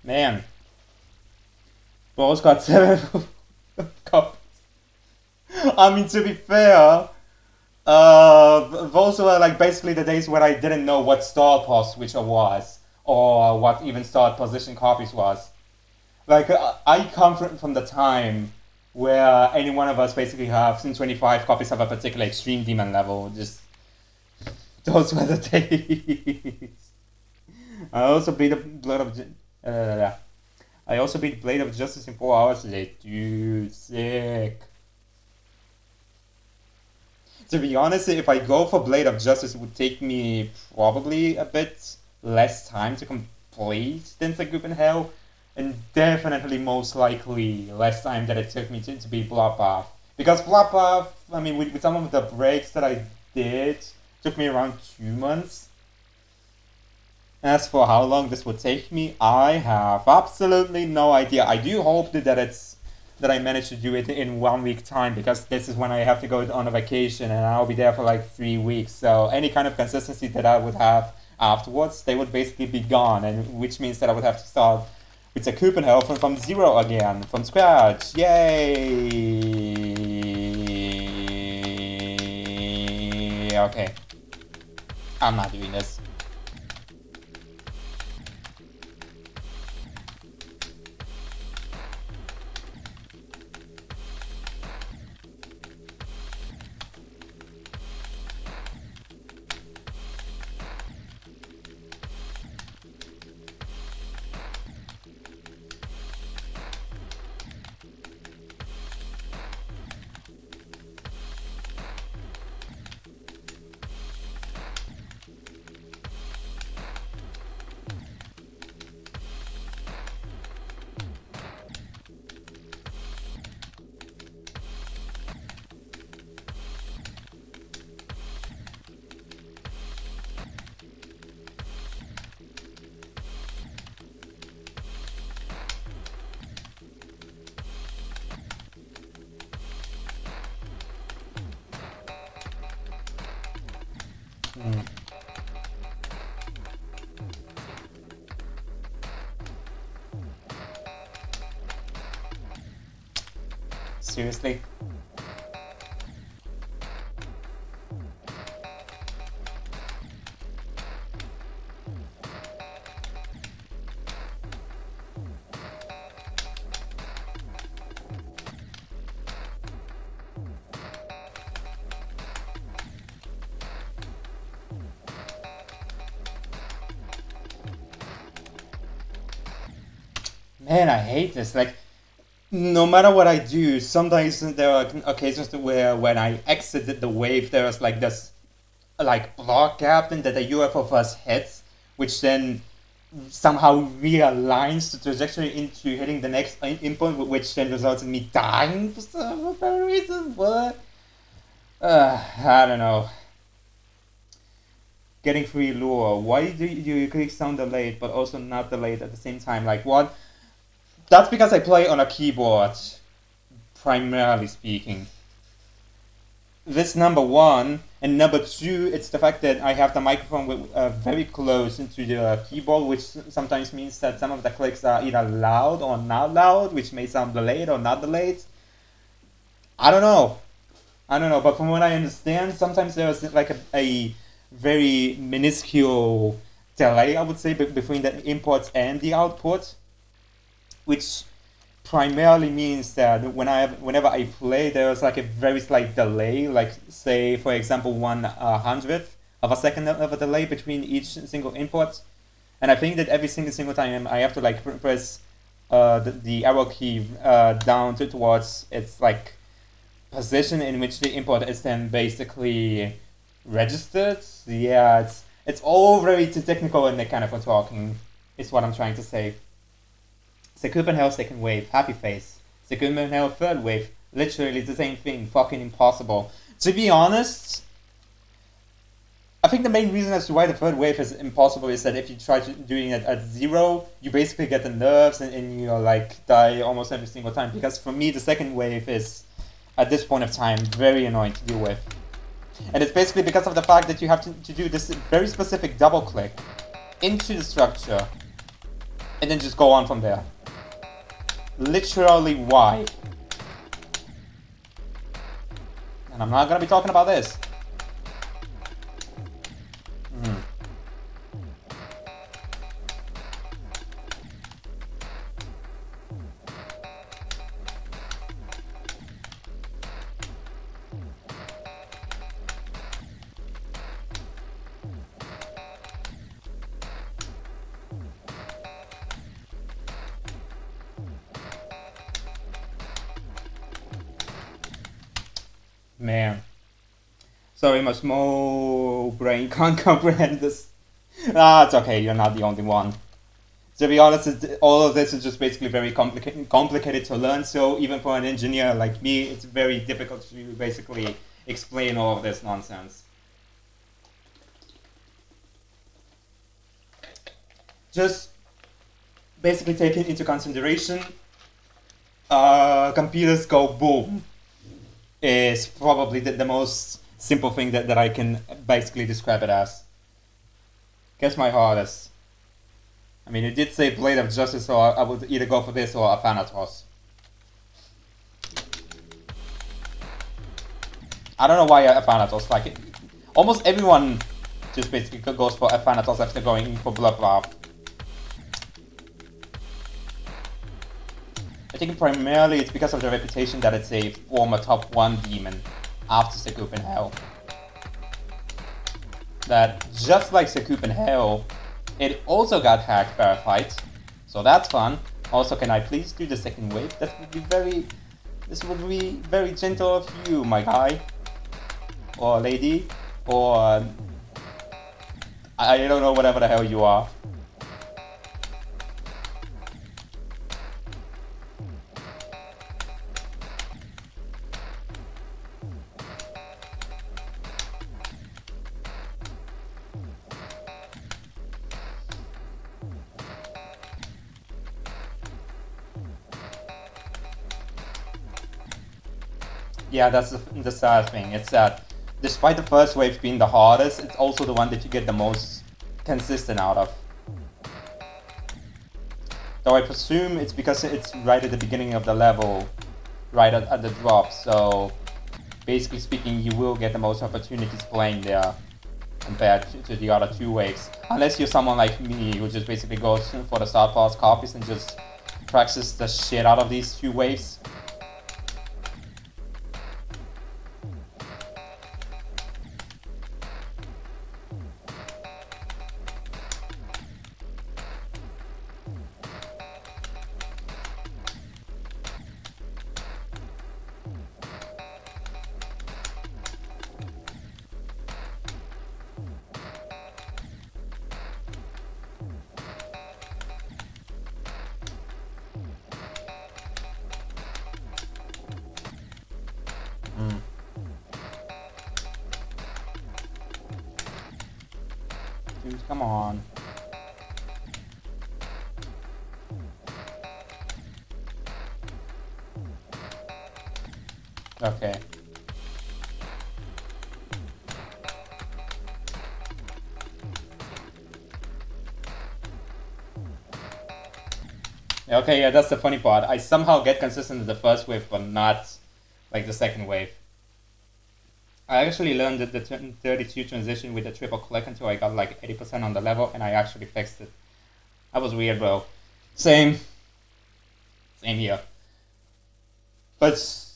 Man. Bo's got 7 copies. I mean, to be fair, those were like basically the days when I didn't know what start pos switcher was, or what even start position copies was. Like, I come from the time where any one of us basically have 25 copies of a particular extreme demon level. Just those were the days. I also beat the Blood of I also beat Blade of Justice in 4 hours today. Dude, sick. To be honest, if I go for Blade of Justice, it would take me probably a bit less time to complete than Sakupen Hell, and definitely most likely less time that it took me to beat Bloodbath. Because Bloodbath, I mean, with some of the breaks that I did, took me around 2 months. As for how long this would take me, I have absolutely no idea. I do hope that I manage to do it in 1 week time, because this is when I have to go on a vacation and I'll be there for like 3 weeks. So any kind of consistency that I would have afterwards, they would basically be gone, and which means that I would have to start with Sakupen Hell from zero again, from scratch. Yay! Okay. I'm not doing this. Seriously? Man, I hate this. Like, no matter what I do, sometimes there are occasions where when I exited the wave, there's like this like block gap that the UFO first hits, which then somehow realigns the trajectory into hitting the next input, which then results in me dying for some reason. What? I don't know. Getting free lure. Why do you click sound delayed but also not delayed at the same time? Like what? That's because I play on a keyboard, primarily speaking. This number one, and number two, it's the fact that I have the microphone very close into the keyboard, which sometimes means that some of the clicks are either loud or not loud, which may sound delayed or not delayed. I don't know, but from what I understand, sometimes there's like a very minuscule delay, I would say, between the inputs and the output, which primarily means that whenever I play, there's like a very slight delay, like say for example 1/100th of a second of a delay between each single input, and I think that every single time I have to like press the arrow key down towards its like position in which the input is then basically registered. Yeah, it's all very technical and mechanical talking, is what I'm trying to say. Sakupen Hell second wave, happy face. Sakupen Hell third wave, literally the same thing, fucking impossible. To be honest, I think the main reason as to why the third wave is impossible is that if you try doing it at zero, you basically get the nerves and you like die almost every single time. Because for me, the second wave is, at this point of time, very annoying to deal with. And it's basically because of the fact that you have to do this very specific double click into the structure and then just go on from there. Literally why? And I'm not gonna be talking about this. Man. Sorry, my small brain can't comprehend this. Ah, it's okay, you're not the only one. To be honest, all of this is just basically very complicated to learn, so even for an engineer like me, it's very difficult to basically explain all of this nonsense. Just basically taking into consideration, computers go boom is probably the most simple thing that I can basically describe it as. Guess my hardest. I mean, it did say Blade of Justice, so I would either go for this or a Thanatos. I don't know why a Thanatos. Like, almost everyone just basically goes for a Thanatos after going for Bloodbath. I think primarily it's because of the reputation that it's a former top 1 demon after Sakupen Hell. That, just like Sakupen Hell, it also got hacked verified, so that's fun. Also, can I please do the second wave? This would be very gentle of you, my guy. Or lady. Or... I don't know, whatever the hell you are. Yeah, that's the sad thing. It's that despite the first wave being the hardest, it's also the one that you get the most consistent out of. Though I presume it's because it's right at the beginning of the level, right at the drop, so basically speaking, you will get the most opportunities playing there compared to the other 2 waves. Unless you're someone like me who just basically goes for the start pass copies and just practices the shit out of these 2 waves. Dude, come on. Okay. Okay, yeah, that's the funny part. I somehow get consistent in the first wave, but not like the second wave. I actually learned the 32 transition with the triple click until I got like 80% on the level, and I actually fixed it. That was weird, bro. Same here. But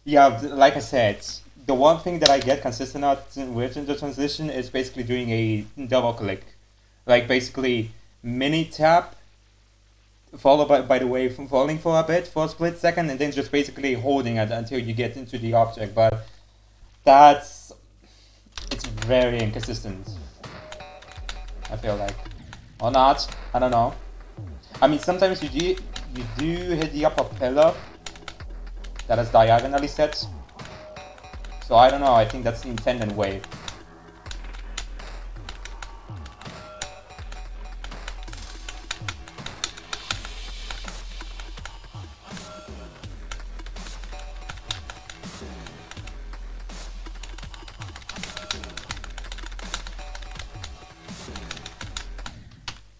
yeah, like I said, the one thing that I get consistent with in the transition is basically doing a double click. Like basically mini tap, followed by the wave falling for a bit, for a split second, and then just basically holding it until you get into the object. But it's very inconsistent, I feel like. Or not, I don't know. I mean, sometimes you do hit the upper pillar that is diagonally set. So I don't know, I think that's the intended wave.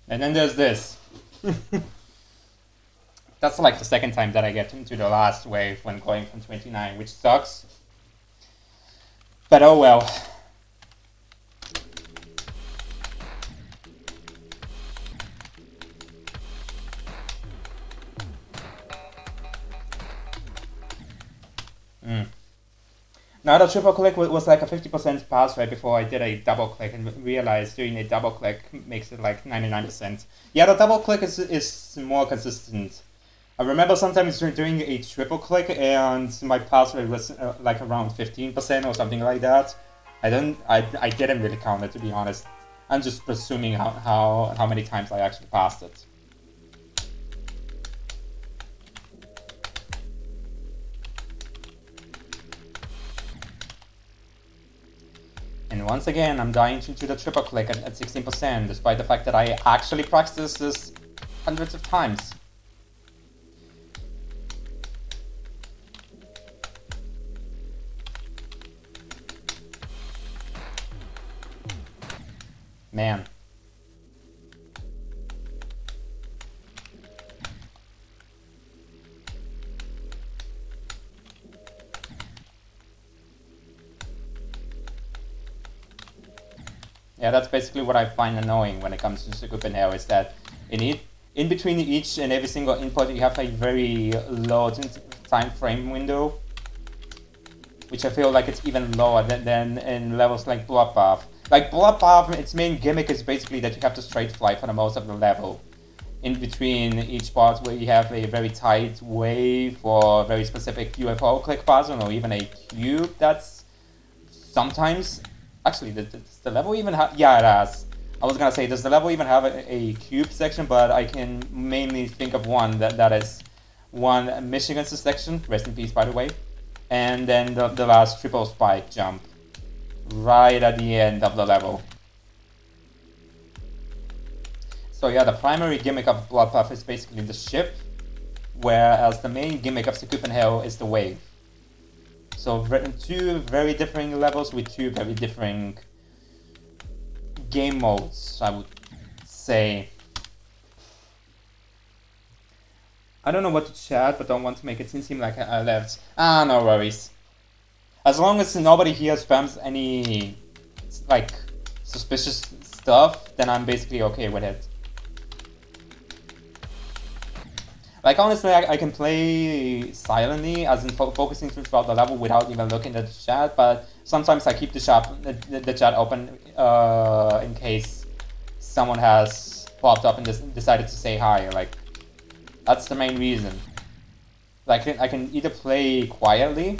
And then there's this. That's like the second time that I get into the last wave when going from 29, which sucks. But oh well. Now the triple click was like a 50% pass rate before I did a double click and realized doing a double click makes it like 99%. Yeah, the double click is more consistent. I remember sometimes doing a triple click and my pass rate was like around 15% or something like that. I didn't really count it, to be honest. I'm just presuming how many times I actually passed it. And once again, I'm dying to the triple click at 16%, despite the fact that I actually practiced this hundreds of times. Man. Yeah, that's basically what I find annoying when it comes to Sakupen Air, is that in between each and every single input you have a very low time frame window, which I feel like it's even lower than in levels like Bloodbath. Like Bloodbath, its main gimmick is basically that you have to straight fly for the most of the level. In between each part where you have a very tight wave or a very specific UFO click pattern or even a cube that's sometimes... Actually, does the level even have... Yeah, it has. I was gonna say, does the level even have a cube section? But I can mainly think of one that is one Michigan section, rest in peace by the way, and then the last triple spike jump right at the end of the level. So yeah, the primary gimmick of Bloodbath is basically the ship, whereas the main gimmick of Sakupen Hell is the wave. So two very different levels with two very different game modes, I would say. I don't know what to chat, but don't want to make it seem like I left. Ah, no worries. As long as nobody here spams any, like, suspicious stuff, then I'm basically okay with it. Like, honestly, I can play silently, as in focusing throughout the level without even looking at the chat, but sometimes I keep the chat open in case someone has popped up and decided to say hi. Like, that's the main reason. Like, I can either play quietly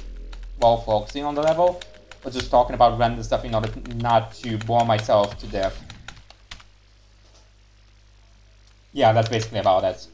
while focusing on the level, or just talking about random stuff in order not to bore myself to death. Yeah, that's basically about it.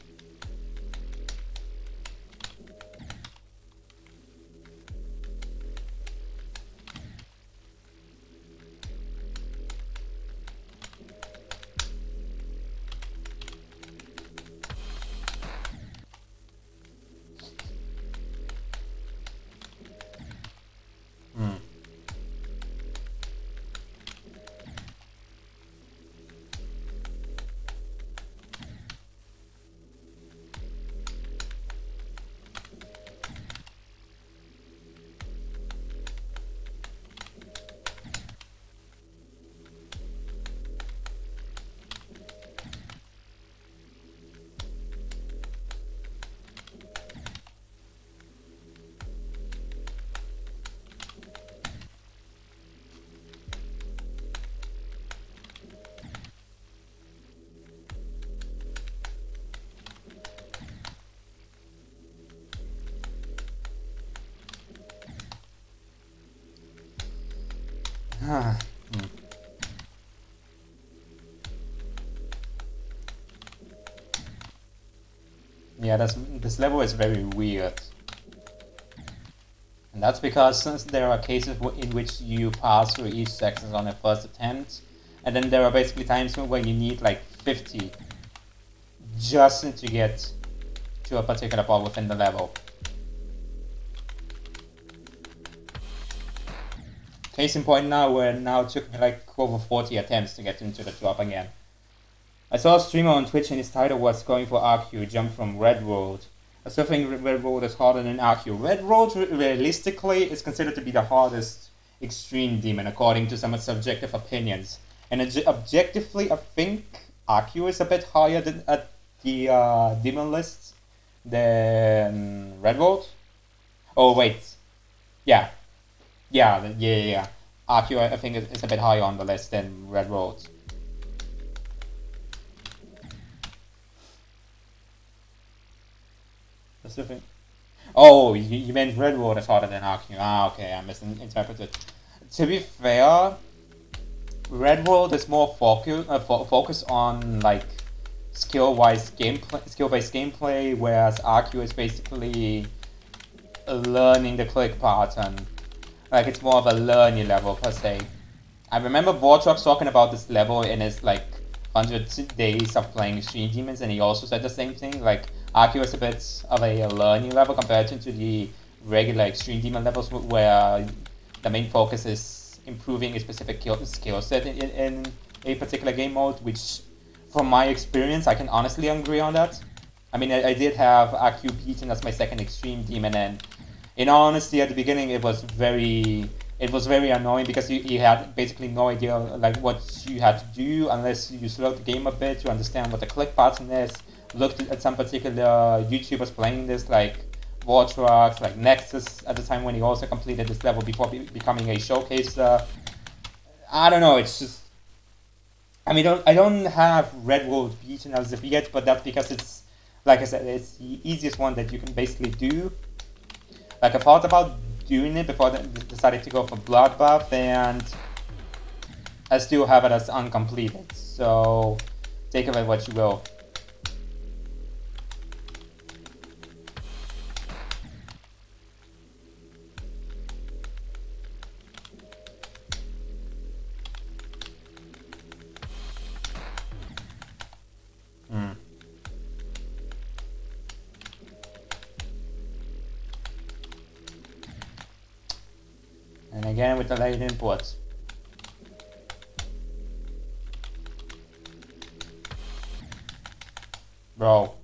Yeah, this level is very weird. And that's because since there are cases in which you pass through each section on the first attempt, and then there are basically times where you need like 50 just to get to a particular part within the level. Case in point now, where now it took me like over 40 attempts to get into the drop again. I saw a streamer on Twitch and his title was going for RQ, jump from Red Road. I still think Red Road is harder than RQ. Red Road realistically is considered to be the hardest extreme demon according to some subjective opinions. And objectively, I think RQ is a bit higher than at the demon list than Red Road. Oh wait, yeah. RQ I think is a bit higher on the list than Red Road. specific. Oh, you meant Red World is harder than Arceus. Ah, okay, I misinterpreted. To be fair, Red World is more focused on like skill-based gameplay, whereas Arceus is basically learning the click pattern. Like it's more of a learning level per se. I remember Vortrox talking about this level in his like 100 days of playing Extreme Demons, and he also said the same thing. Like Arceus is a bit of a learning level compared to the regular Extreme Demon levels, where the main focus is improving a specific skill set in a particular game mode. Which, from my experience, I can honestly agree on that. I mean, I did have AQ beaten as my second Extreme Demon, and in all honesty, at the beginning it was very annoying because you had basically no idea like what you had to do unless you slowed the game a bit to understand what the click pattern is. Looked at some particular YouTubers playing this, like Vortrox, like Nexus at the time when he also completed this level before becoming a showcaser. I don't know. It's just, I mean, I don't have Red World beaten as of yet, but that's because it's, like I said, it's the easiest one that you can basically do. Like I thought about doing it before I decided to go for Bloodbath, and I still have it as uncompleted. So take of it what you will. And again with the late inputs. Bro.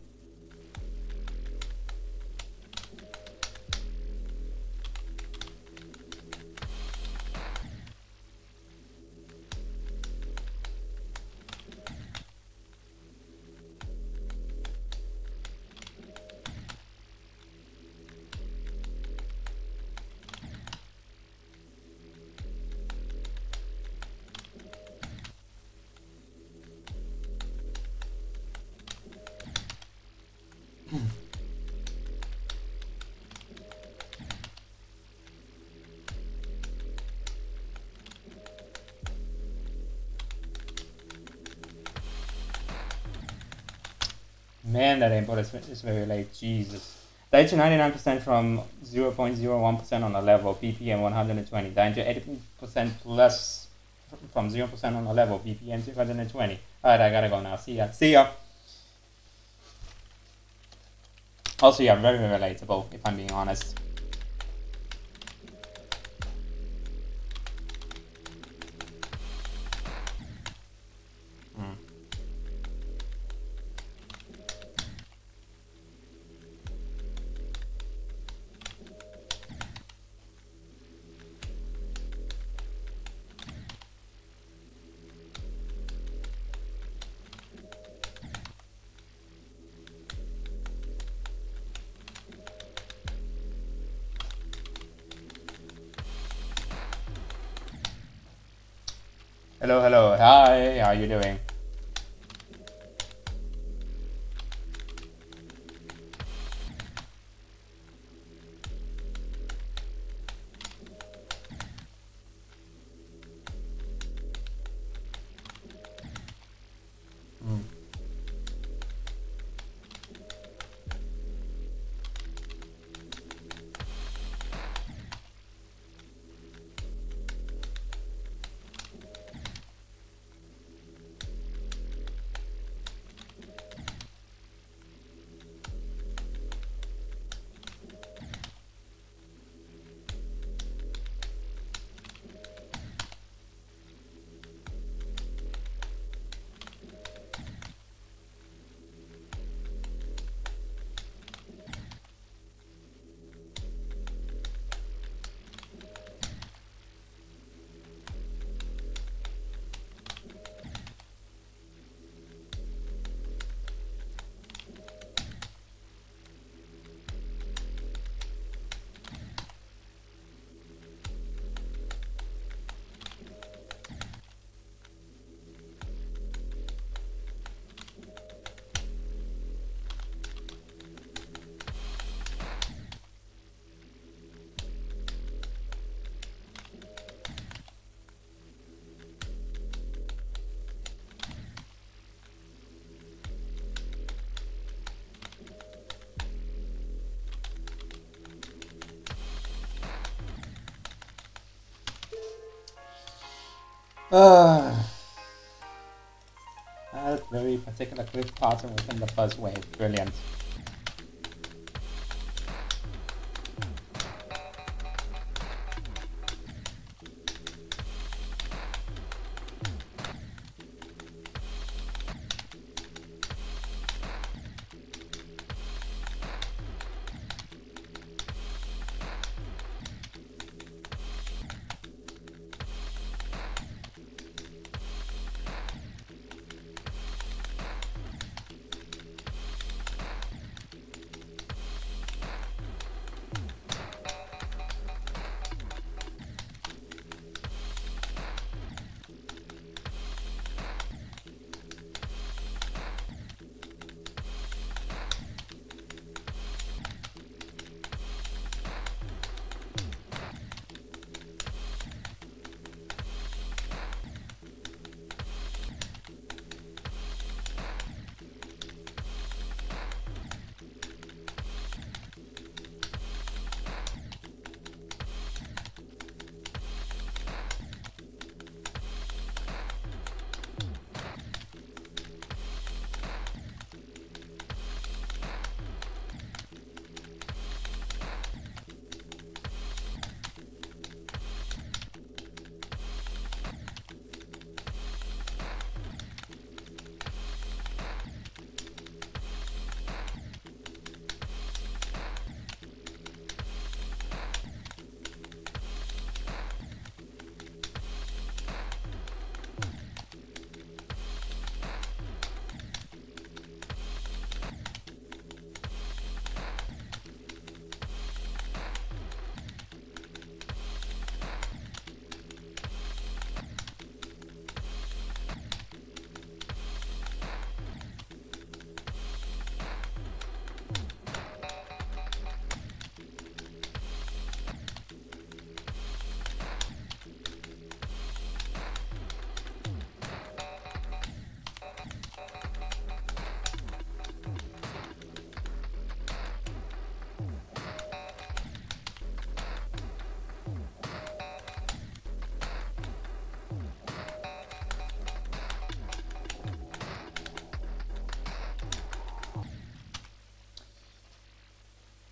Man, that input is very late. Jesus. Died to 99% from 0.01% on a level, PPM 120. Died to 80% less from 0% on a level, PPM 220. Alright, I gotta go now. See ya. See ya. Also, yeah, very relatable, if I'm being honest. Hello, hello. Hi, how are you doing? That very particular cliff pattern within the first wave. Brilliant.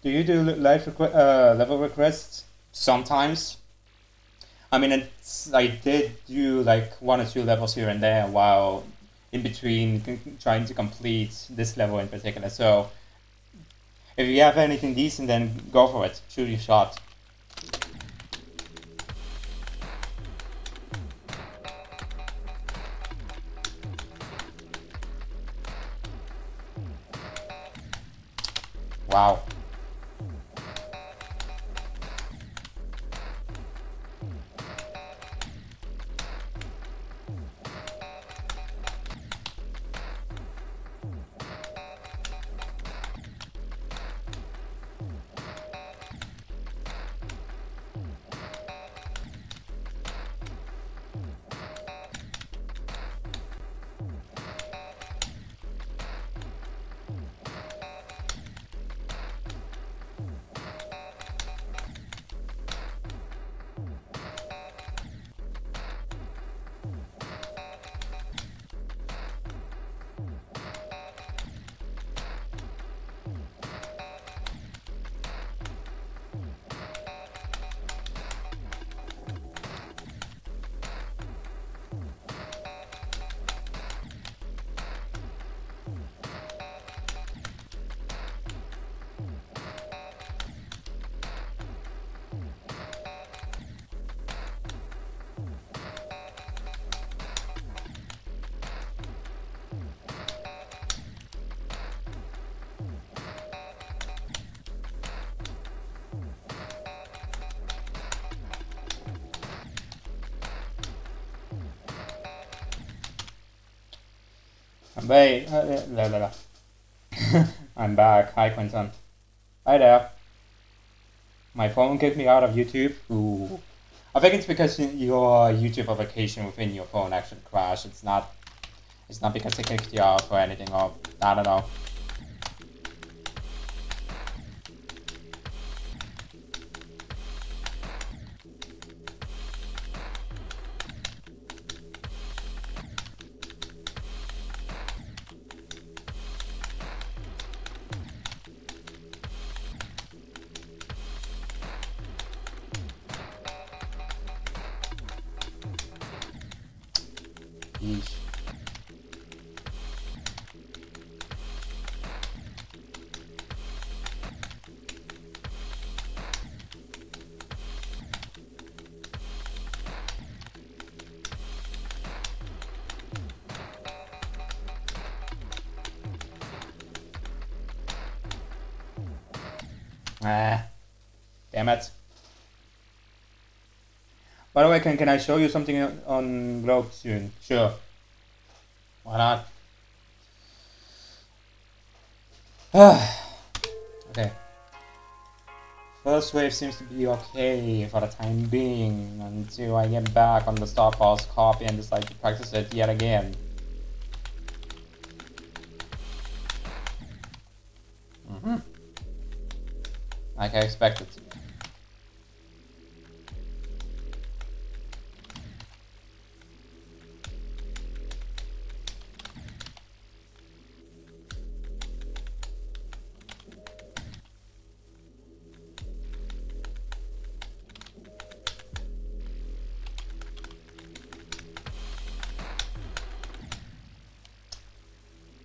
Do you do level requests? Sometimes. I mean, I did do like 1 or 2 levels here and there while in between trying to complete this level in particular. So if you have anything decent, then go for it. Shoot your shot. Wow. Wait, I'm back. Hi, Quentin. Hi there. My phone kicked me out of YouTube. Ooh. I think it's because your YouTube application within your phone actually crashed. It's not because it kicked you off or anything, or I don't know. Ah, damn it. By the way, can I show you something on Globe soon? Sure. Why not? Okay. First wave seems to be okay for the time being until I get back on the Star Pulse copy and decide to practice it yet again. Like I expected.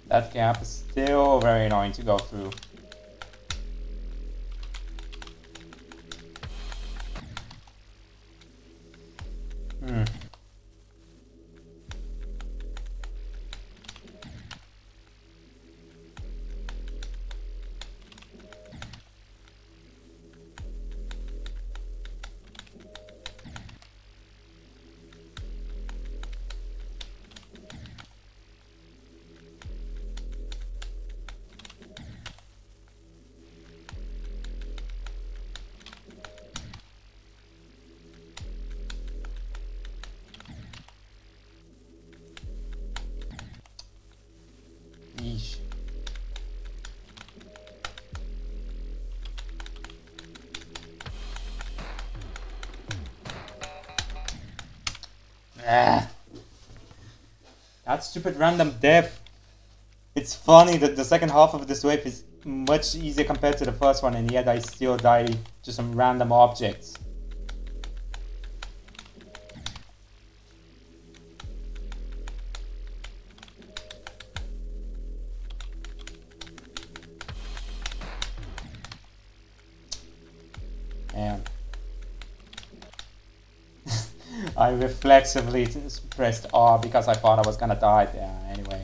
That gap is still very annoying to go through. Yeesh. Ah. That stupid random death. It's funny that the second half of this wave is much easier compared to the first one, and yet I still die to some random objects. Man. I reflexively pressed R because I thought I was gonna die there anyway.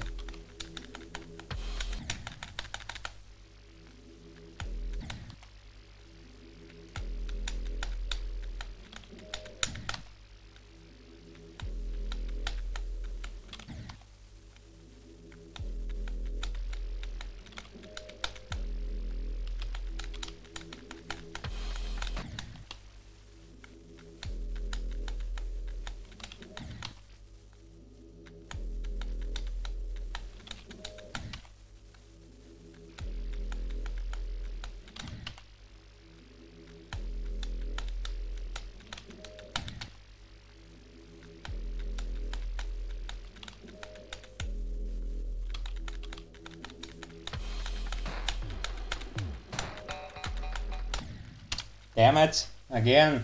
Damn it, again.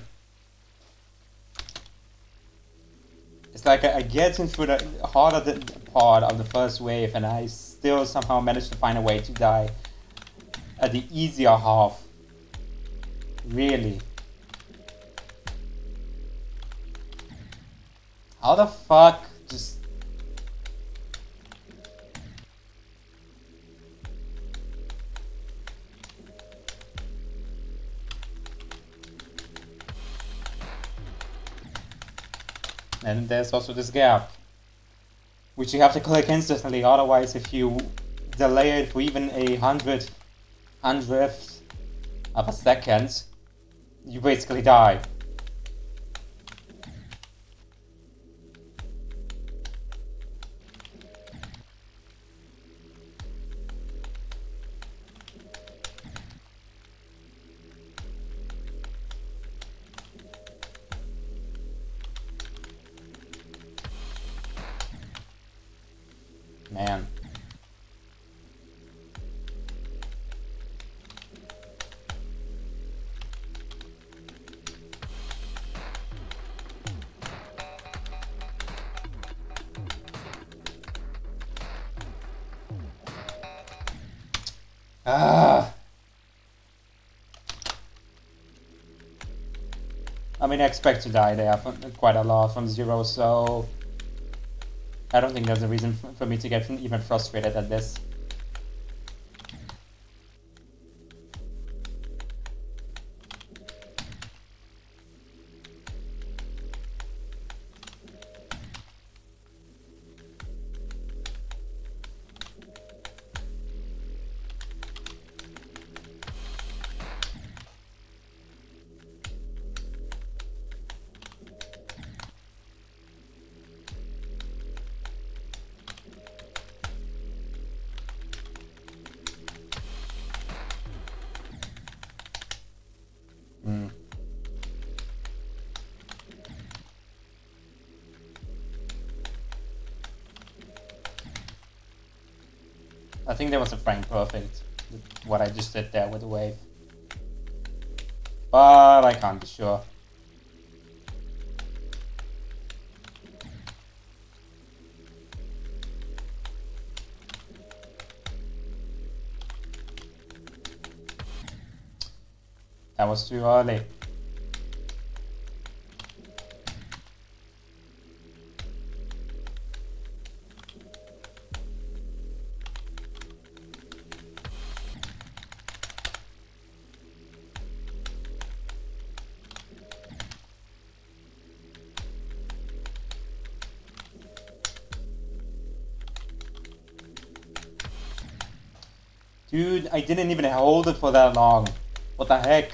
It's like I get into the harder part of the first wave and I still somehow manage to find a way to die at the easier half. Really. How the fuck just... And there's also this gap, which you have to click instantly, otherwise if you delay it for even a hundredth of a second, you basically die. Man. Ah. I mean, I expect to die there quite a lot from zero, so I don't think there's a reason for me to get even frustrated at this. I think that was a frame perfect, what I just did there with the wave. But I can't be sure. That was too early. Dude, I didn't even hold it for that long. What the heck?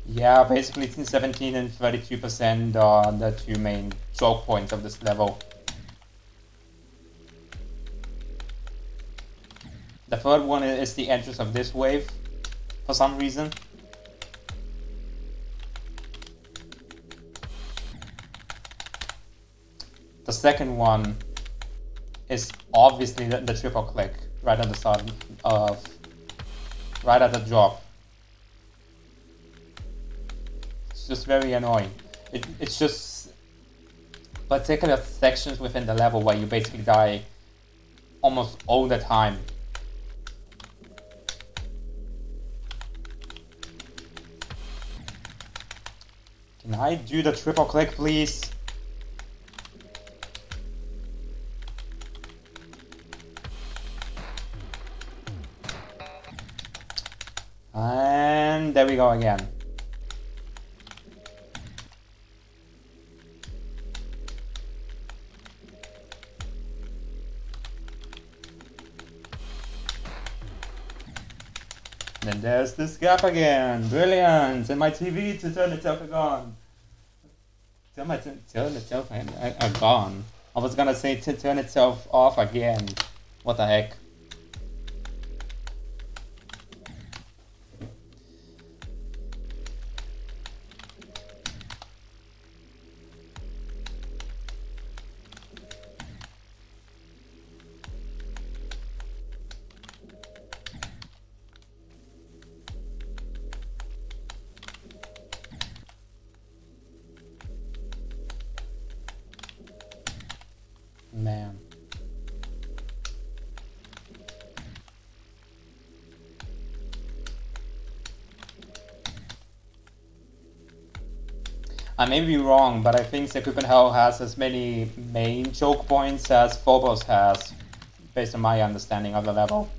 Yeah, basically 17 and 32% are the two main choke points of this level. The third one is the entrance of this wave, for some reason. The second one is obviously the triple click right at the start of, right at the drop. It's just very annoying. It's just particular sections within the level where you basically die almost all the time. Can I do the triple click, please? And there we go again. Then there's this gap again. Brilliant! And my TV to turn itself on. Turn itself gone. I was gonna say to turn itself off again. What the heck? Man. I may be wrong, but I think Sakupen has as many main choke points as Phobos has, based on my understanding of the level.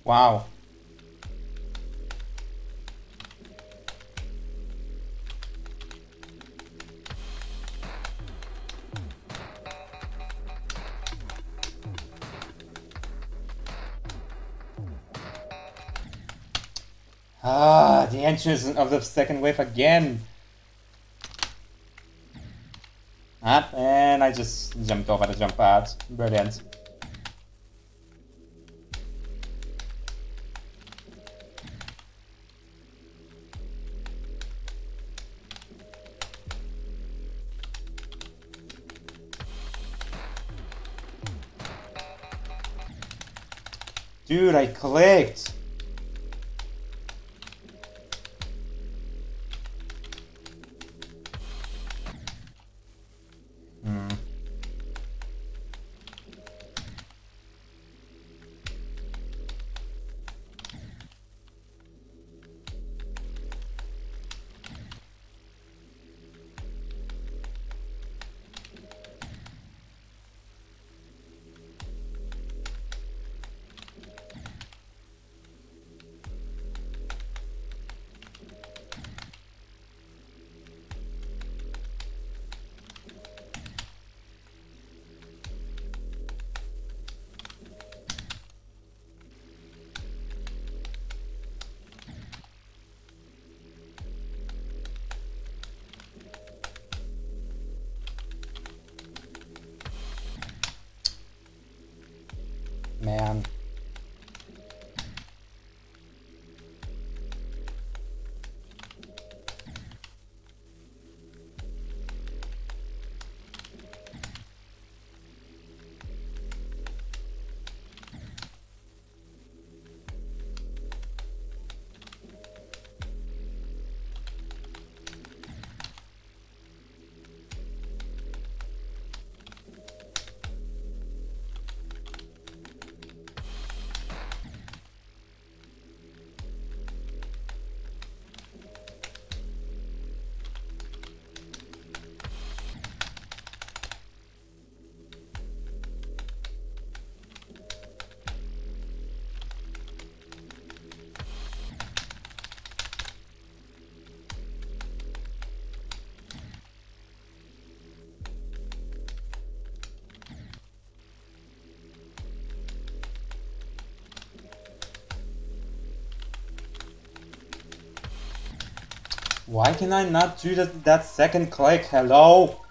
Wow. Ah, the entrance of the second wave again. Ah, and I just jumped over the jump pad. Brilliant. Dude, I clicked. man. Why can I not do that second click? Hello?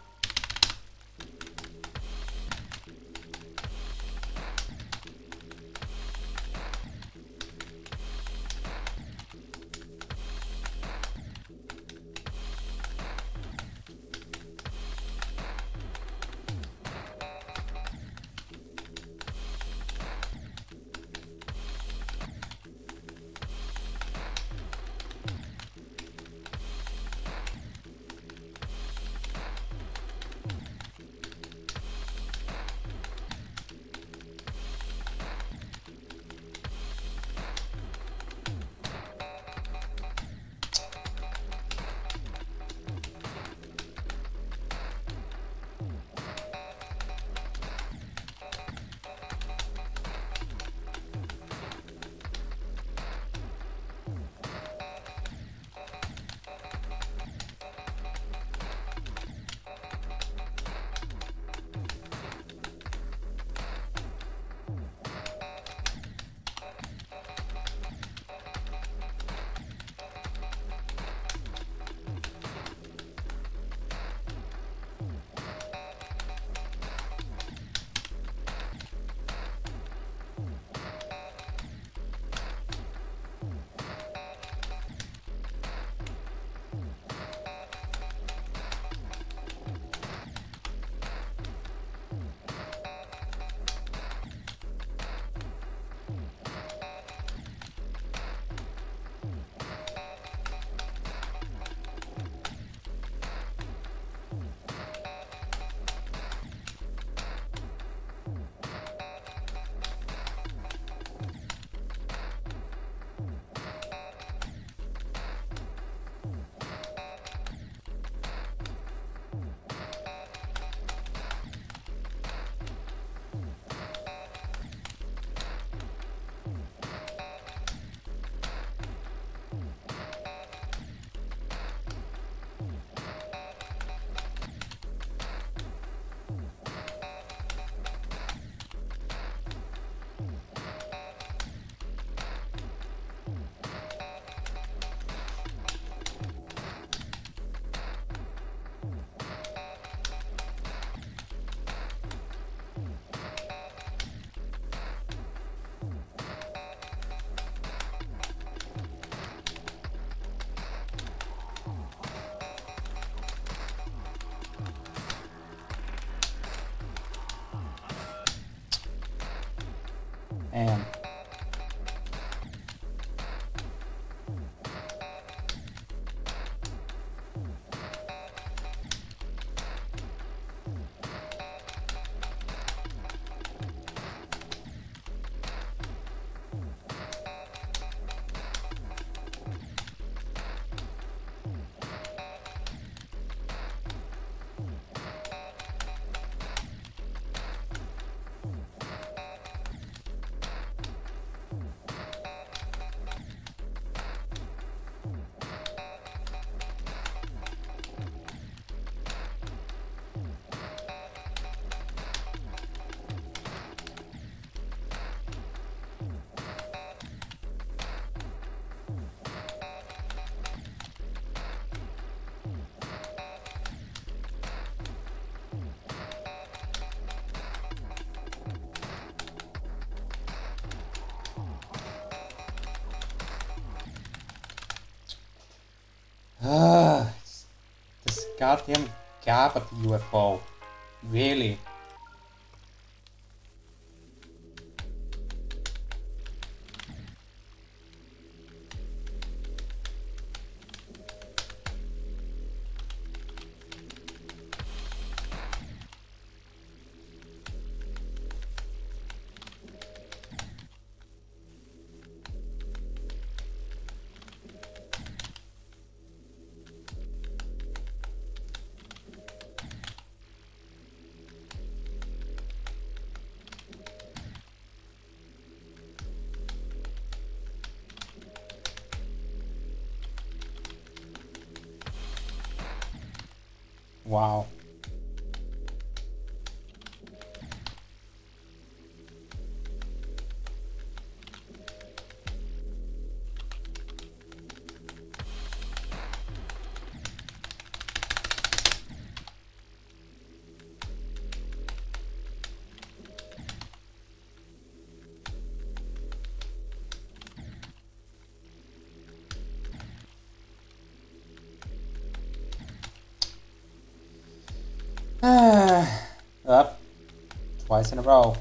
goddamn gap at the UFO. Really? Wow. Up. Twice in a row.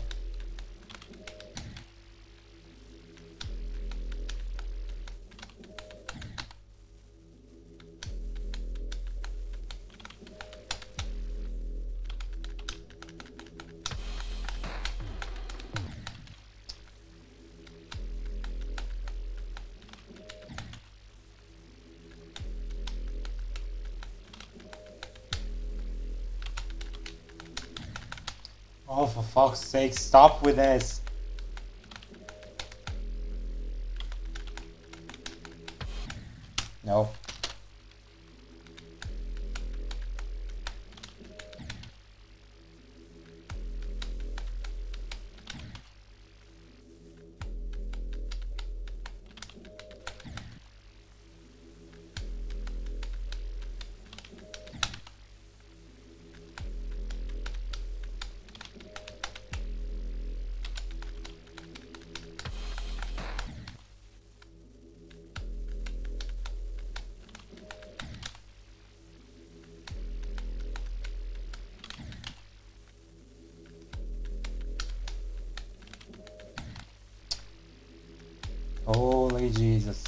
Oh, for fuck's sake, stop with this. No. Holy Jesus.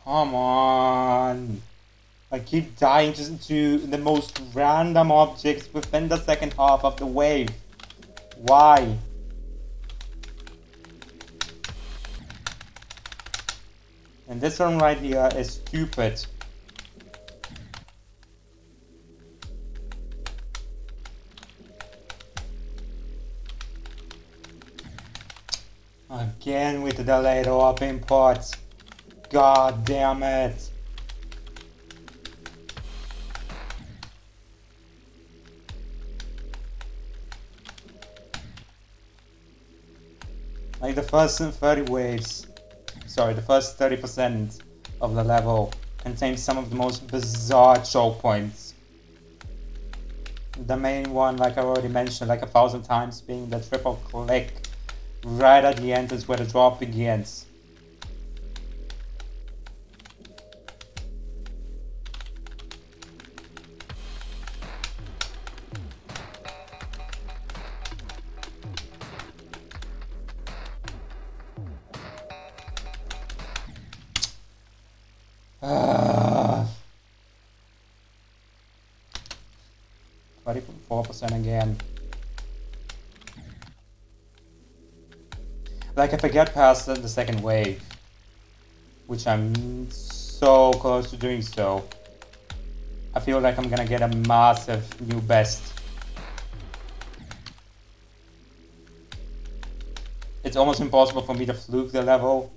Come on. I keep dying just to the most random objects within the second half of the wave. Why? And this one right here is stupid. Again with the delayed op import. God damn it. Like the first 30 waves, sorry, the first 30% of the level contains some of the most bizarre choke points. The main one, like I already mentioned like 1,000 times, being the triple click right at the end is where the drop begins. Ah. 24% again. Like if I get past the second wave, which I'm so close to doing so, I feel like I'm gonna get a massive new best. It's almost impossible for me to fluke the level,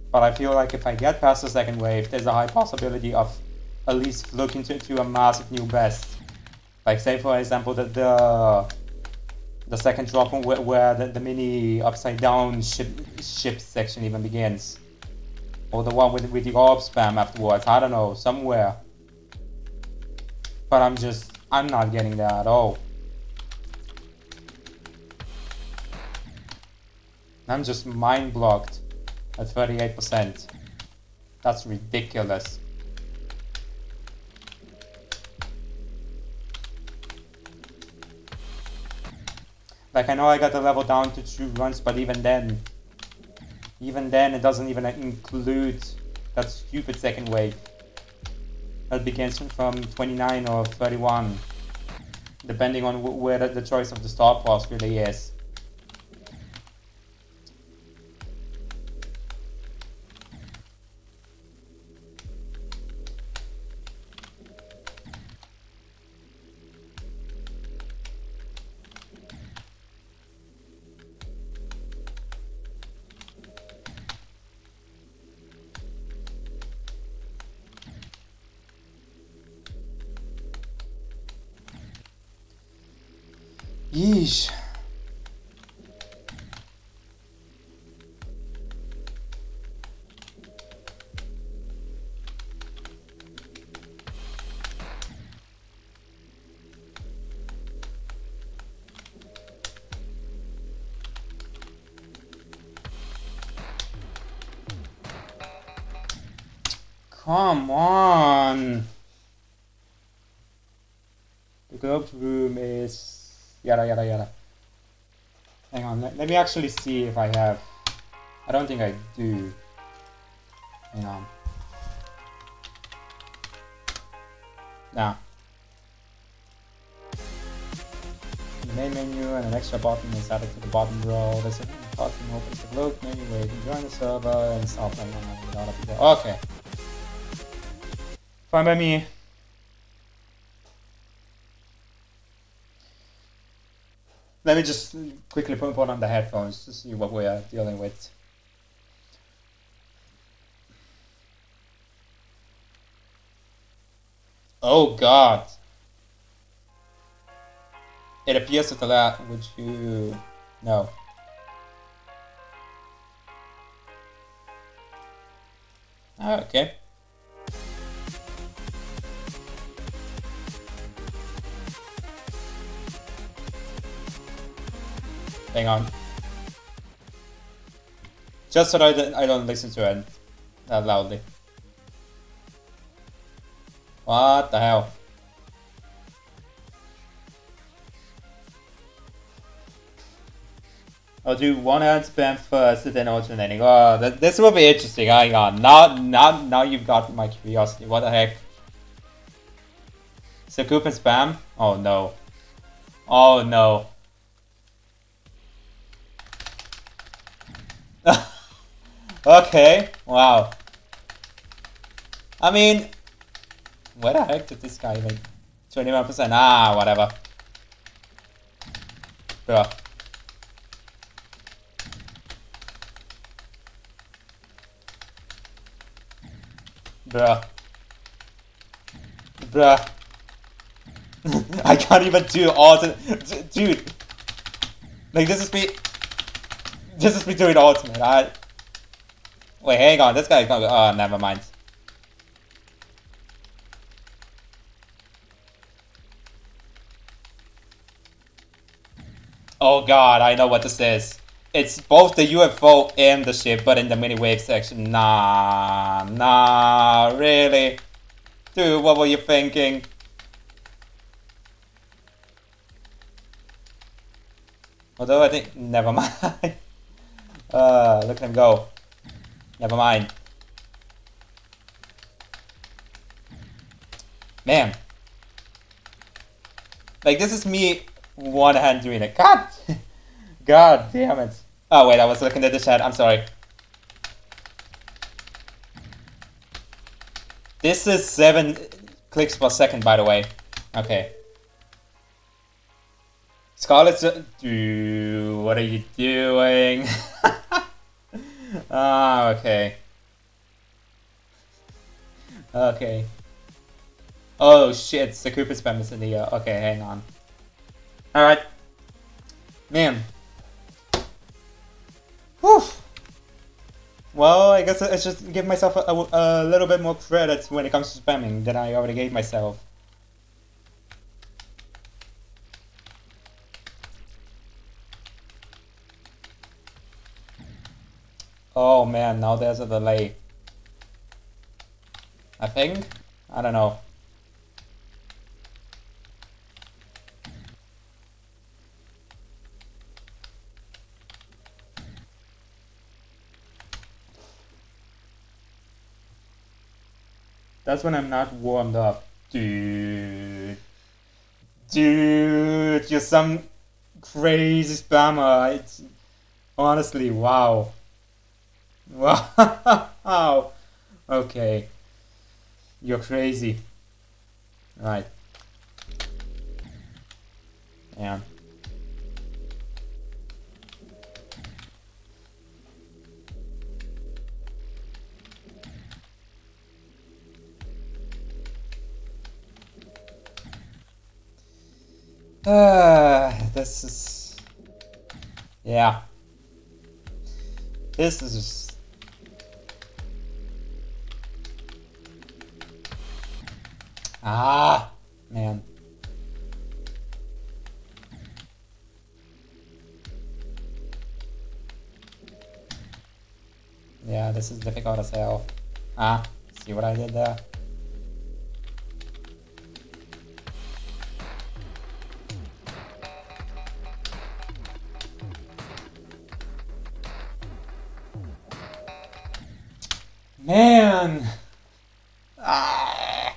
but I feel like if I get past the second wave, there's a high possibility of at least fluking to a massive new best. Like say for example that the second drop where the mini upside down ship section even begins. Or the one with the orb spam afterwards, I don't know, somewhere. But I'm not getting that at all. I'm just mind blocked at 38%. That's ridiculous. Like, I know I got the level down to 2 runs, but even then it doesn't even include that stupid second wave that begins from 29 or 31, depending on where the choice of the start pass really is. Yeesh. Come on. The globe room is yada yada yada. Hang on, let me actually see if I have. I don't think I do. Hang on. Nah. The main menu and an extra button is added to the bottom row. This button opens the globe menu where you can join the server and start playing online with other people. Okay. Fine by me. Let me just quickly put on the headphones to see what we are dealing with. Oh God! It appears that the last. Would you? No. Oh, okay. Hang on. Just so that I don't listen to it that loudly. What the hell? I'll do one hand spam first, then alternating. Oh, this will be interesting. Hang on. Now you've got my curiosity. What the heck? Sakupen spam? Oh no. Oh no. Okay, wow. I mean, where the heck did this guy even? 21%. Ah, whatever. Bruh. Bruh. Bruh. I can't even do ultimate. Dude. Like, this is me doing ultimate. Wait, hang on. This guy's gonna go. Oh, never mind. Oh god, I know what this is. It's both the UFO and the ship, but in the mini wave section. Nah, really? Dude, what were you thinking? Although I think, never mind. Look at him go. Never mind. Man. Like, this is me one hand doing it. God damn it. Oh wait, I was looking at the chat. I'm sorry. This is 7 clicks per second, by the way. Okay. Scarlet's... Dude, what are you doing? Ah, okay. Okay. Oh shit, Sakupen spam is in the air. Okay, hang on. Alright. Man. Whew. Well, I guess I just give myself a little bit more credit when it comes to spamming than I already gave myself. Oh man, now there's a delay. I think? I don't know. That's when I'm not warmed up. Dude. Dude, you're some crazy spammer. It's honestly, wow. Wow. Okay. You're crazy. Right. Yeah. This is... Yeah. This is just... Ah, man. Yeah, this is difficult as hell. Ah, see what I did there? Man! Ah!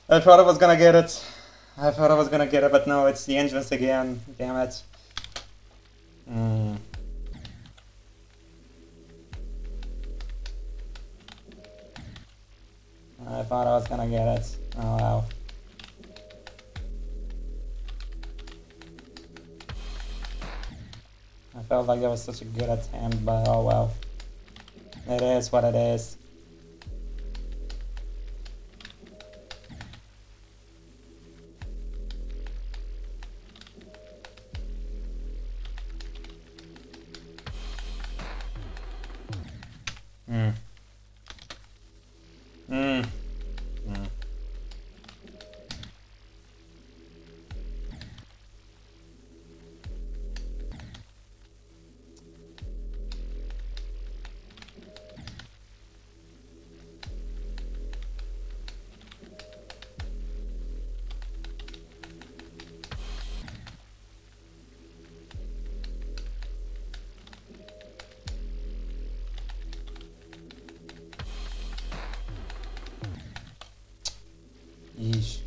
I thought I was gonna get it. I thought I was gonna get it, but no, it's the entrance again. Damn it. I thought I was gonna get it. Oh well. I felt like that was such a good attempt, but oh well. It is what it is. Hmm. Hmm. Hmm. Yeesh.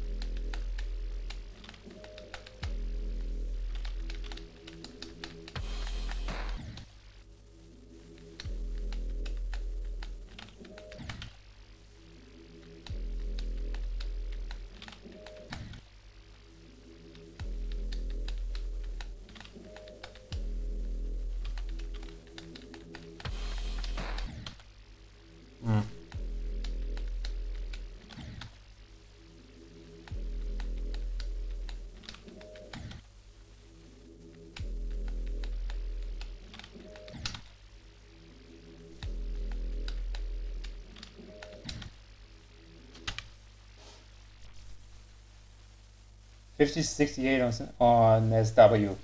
Hmm. 5068 on SW.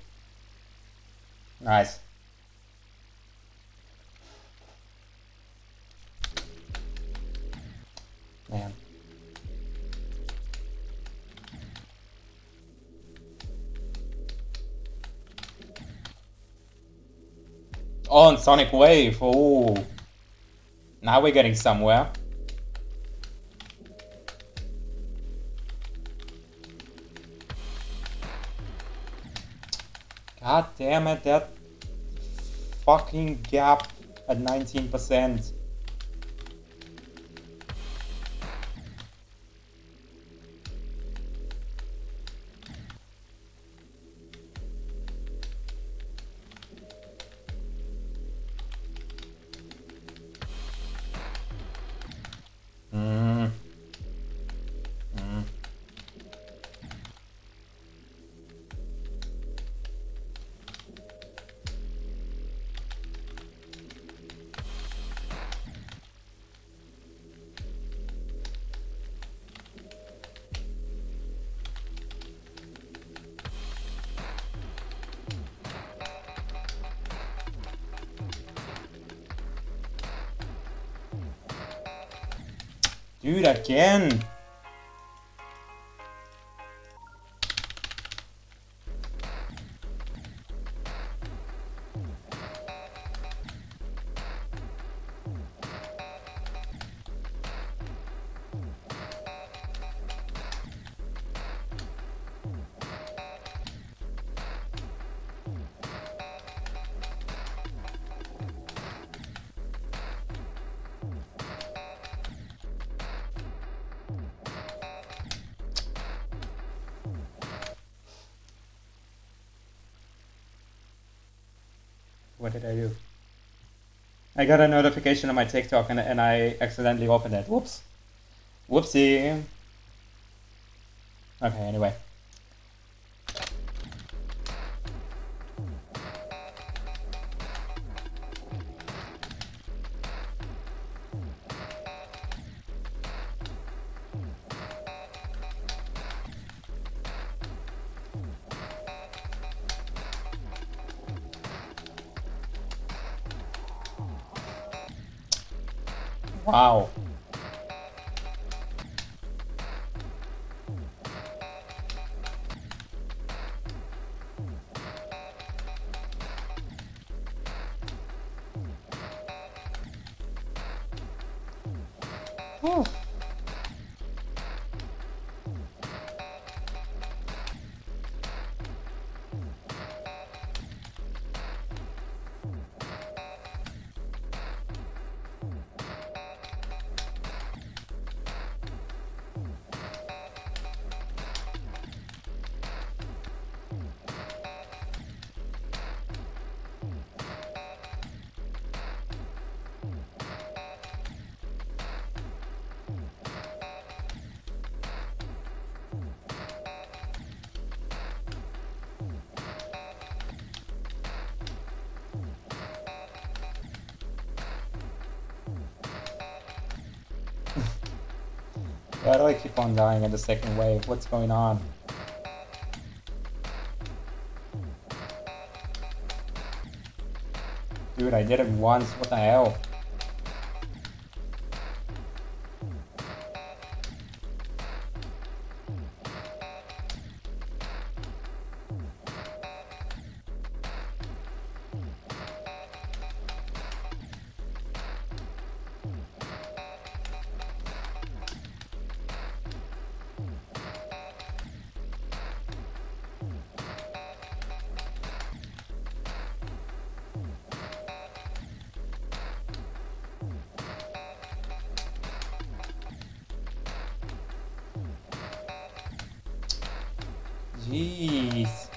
Nice. Man. Oh, and Sonic Wave. Oh. Now we're getting somewhere. God damn it, that fucking gap at 19%. Dude, again! What did I do? I got a notification on my TikTok and I accidentally opened it. Whoops. Whoopsie. Okay, anyway. Wow. Whew. Why do I keep on dying in the second wave? What's going on? Dude, I did it once. What the hell? Jeez.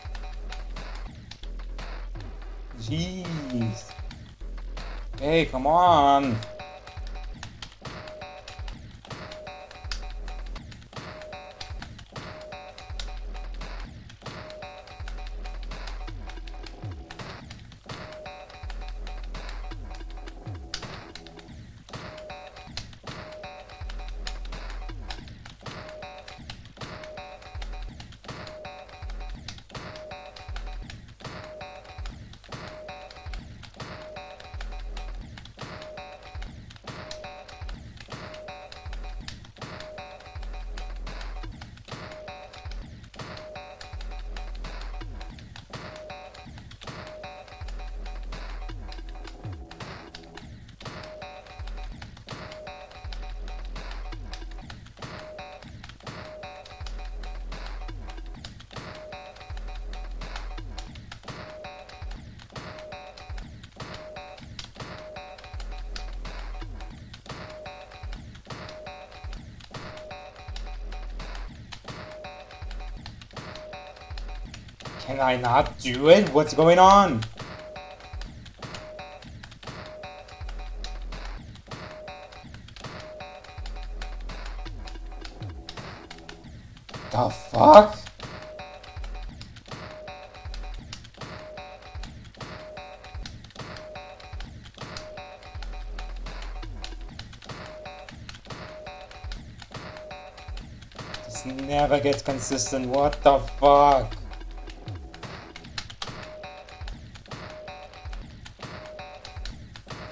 Jeez. Hey, come on. Can I not do it? What's going on? The fuck? This never gets consistent. What the fuck?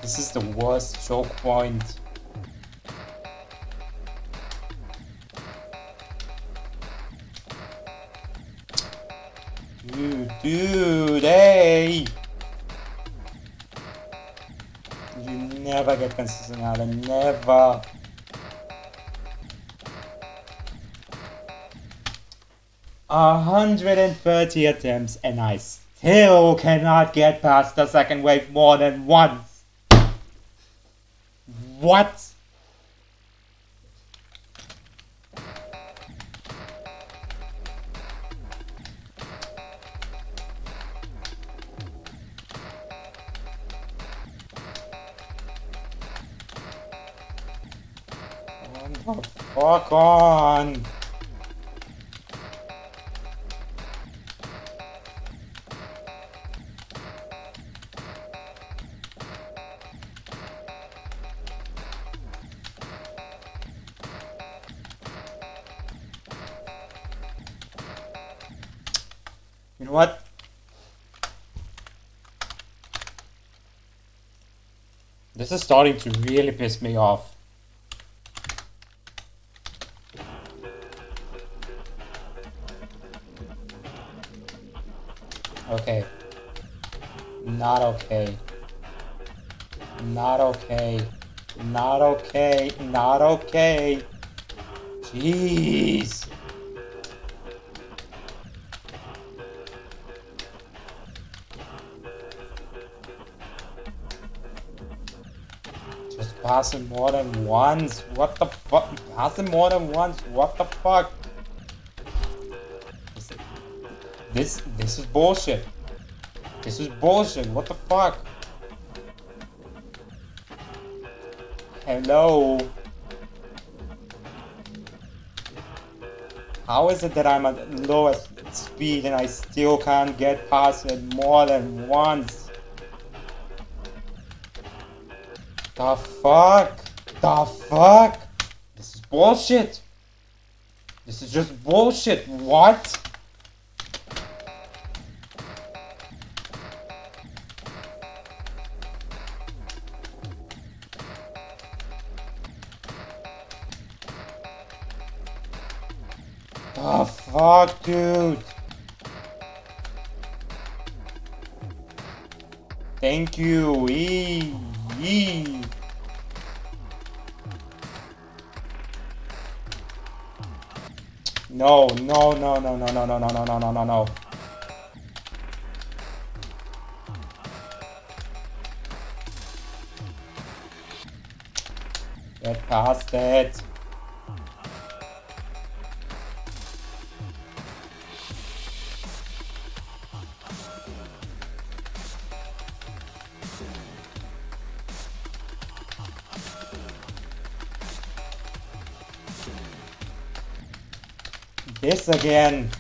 This is the worst choke point. Dude, hey! You never get consistent out, never. A 130 attempts and I still cannot get past the second wave more than once. What? What the fuck on? You know what? This is starting to really piss me off. Okay. Not okay. Not okay. Not okay. Not okay. Jeez. Just pass it more than once. What the fuck? Pass it more than once. What the fuck? This is bullshit. This is bullshit. What the fuck? Hello. How is it that I'm at lowest speed and I still can't get past it more than once? The fuck? The fuck? This is bullshit. This is just bullshit. What? The fuck, dude? Thank you. No, no, no, no, no, no, no, no, no, no, no, no, no. Get past it. This again.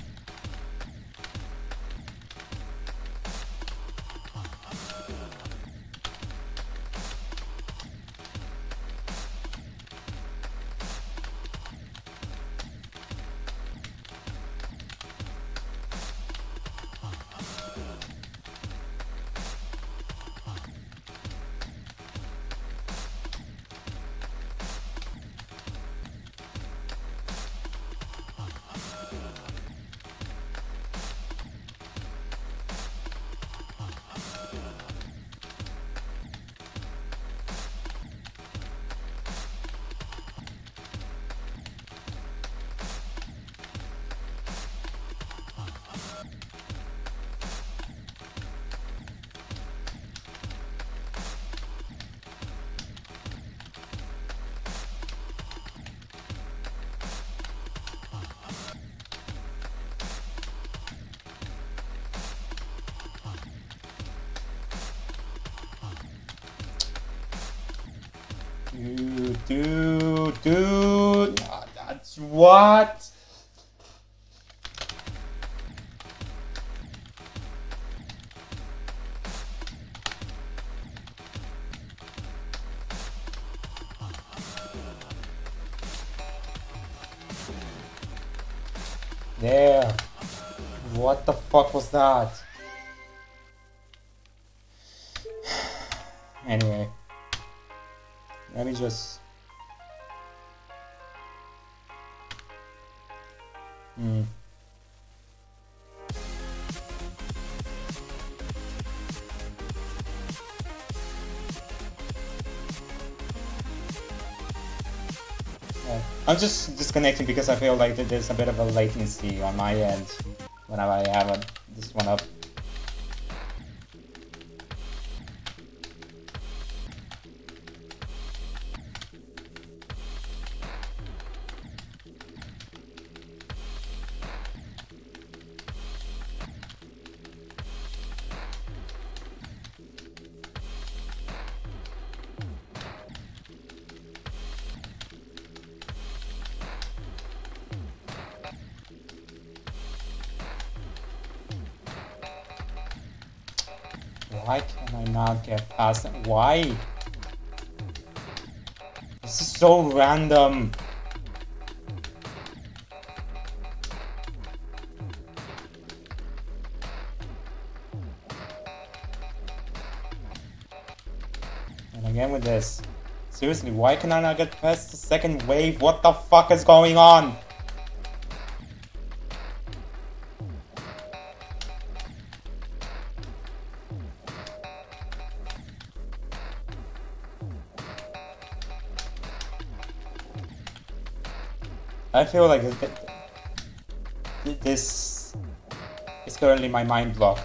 Dude, that's what? There. What the fuck was that? Anyway. Let me just... I'm just disconnecting because I feel like there's a bit of a latency on my end whenever I have this one up. Why can I not get past it? Why? This is so random. And again with this. Seriously, why can I not get past the second wave? What the fuck is going on? I feel like this is currently my mind block.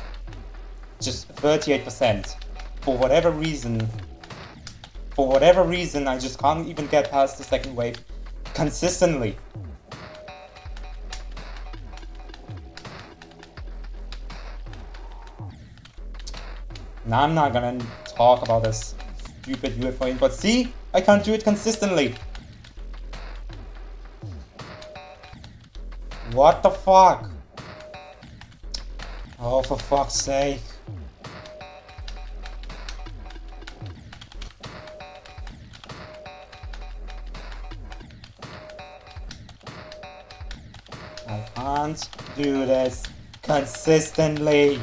Just 38%. For whatever reason, I just can't even get past the second wave consistently. Now I'm not gonna talk about this stupid UFO input. See? I can't do it consistently. What the fuck? Oh, for fuck's sake. I can't do this consistently.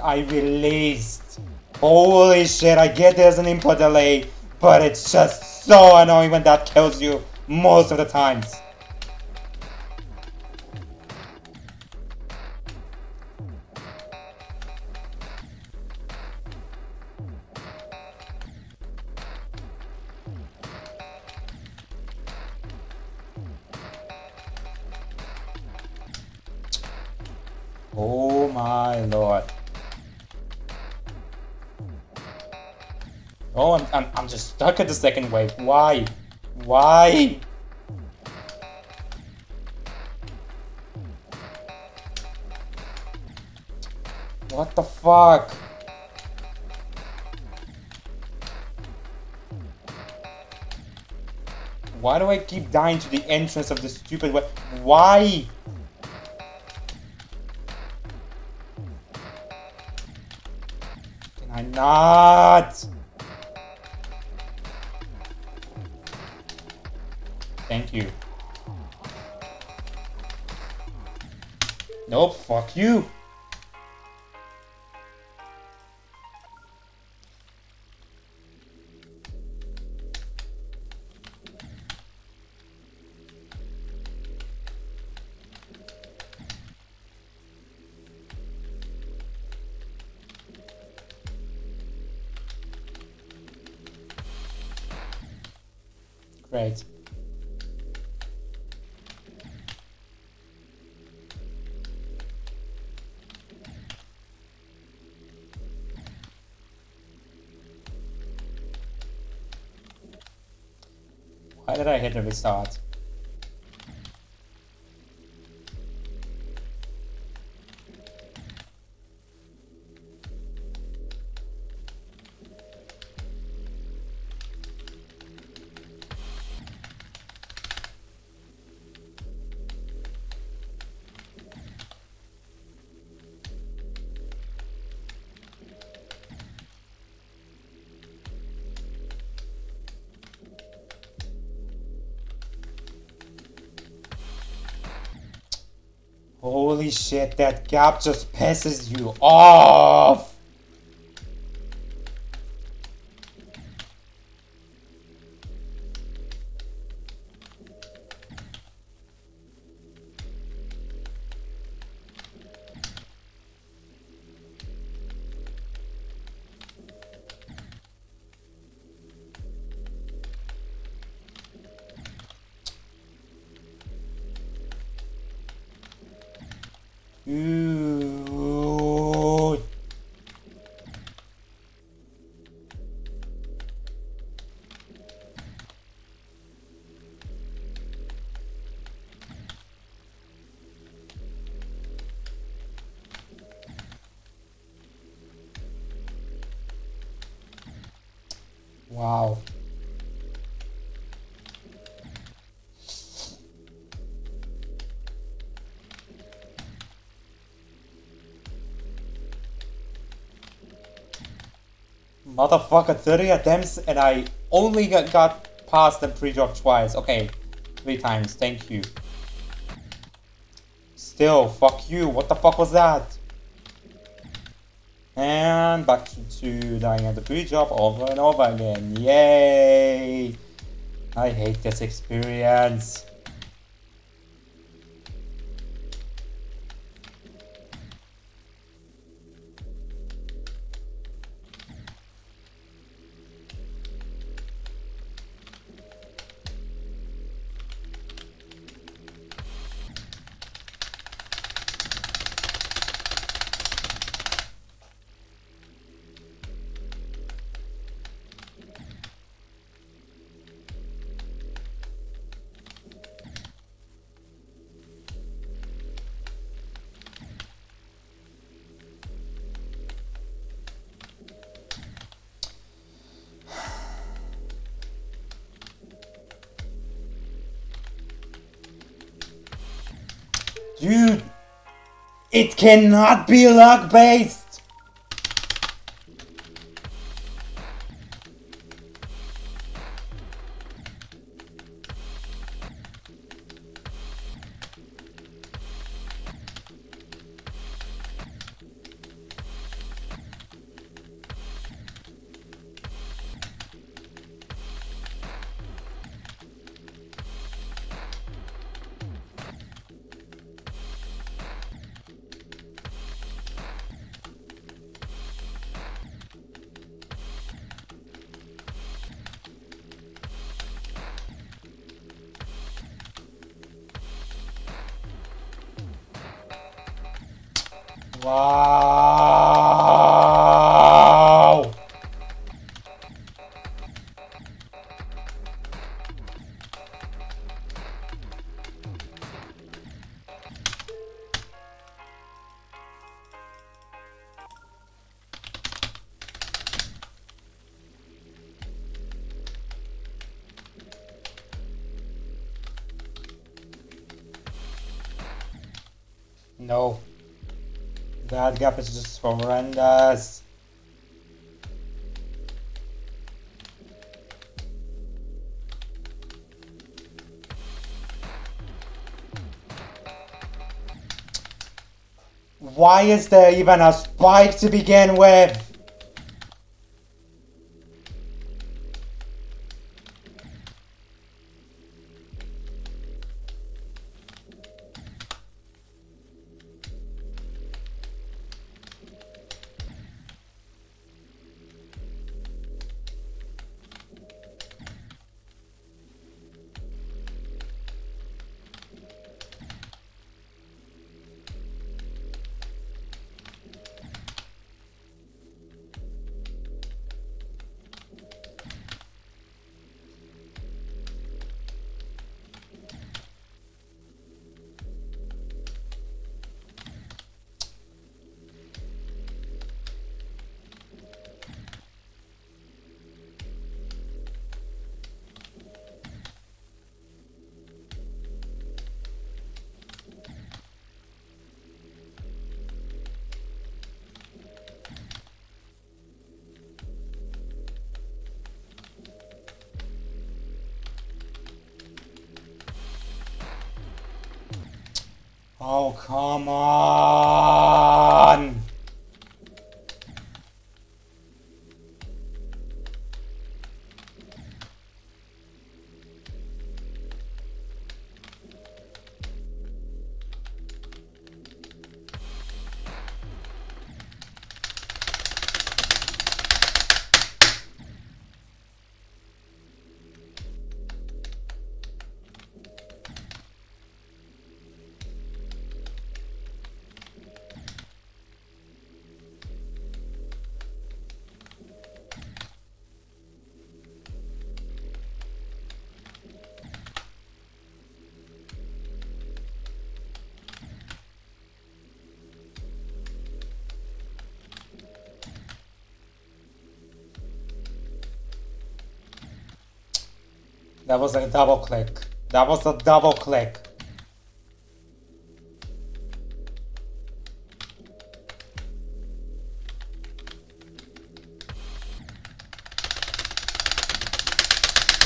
I released. Holy shit, I get there's an input delay, but it's just so annoying when that kills you most of the times. Oh my lord. Oh, I'm just stuck at the second wave. Why? Why? What the fuck? Why do I keep dying to the entrance of this stupid wave? Why? Can I not? Thank you. Nope, fuck you. Great. Why did I hit the restart? Holy shit, that gap just pisses you off! Dude. Wow. Motherfucker, 30 attempts and I only got past the pre-drop twice. Okay, 3 times, thank you. Still, fuck you, what the fuck was that? And back to dying at the pre-drop over and over again. Yay! I hate this experience. Dude, it cannot be luck-based! Wow! No. That gap is just horrendous. Why is there even a spike to begin with? Oh, come on! That was a double click. That was a double click.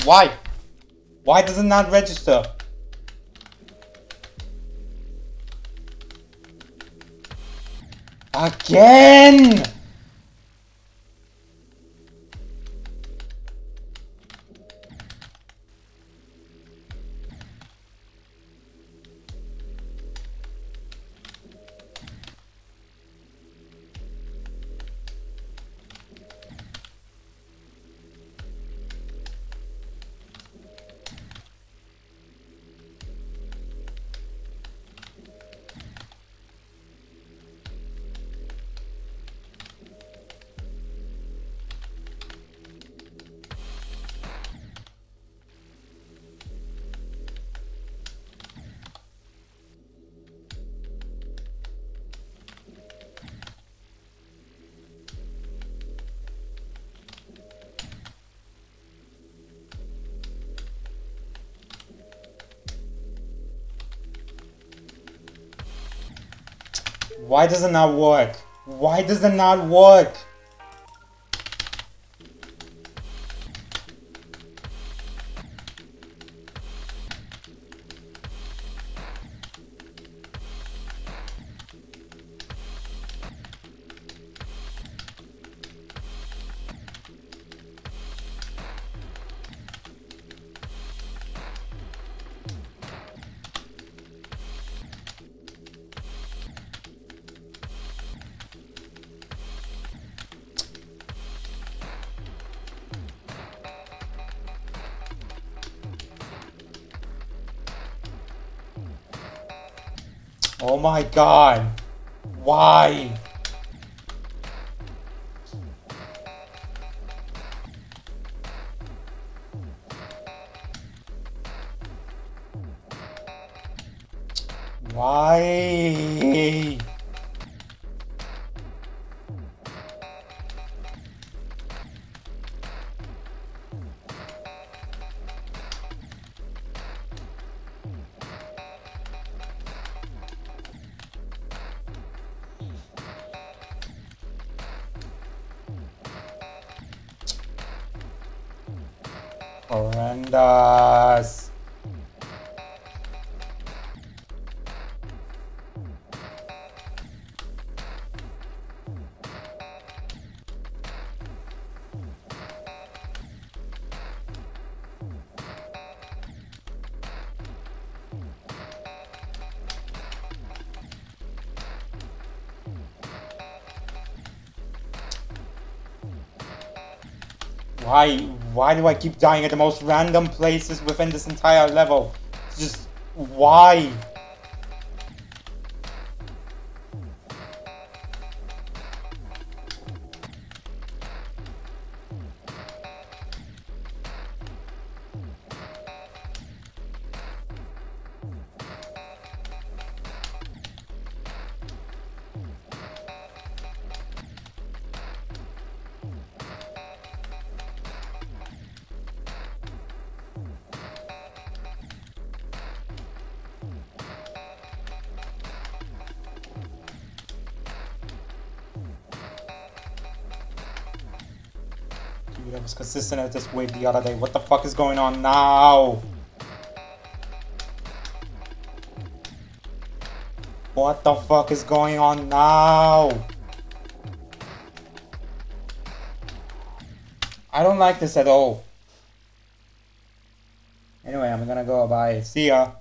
Why? Why does it not register? Again! Why does it not work? Why does it not work? Oh my god. Why? Why? Horrendous. Why do I keep dying at the most random places within this entire level? Just why? Dude, I was consistent at this wave the other day. What the fuck is going on now? What the fuck is going on now? I don't like this at all. Anyway, I'm gonna go bye. See ya.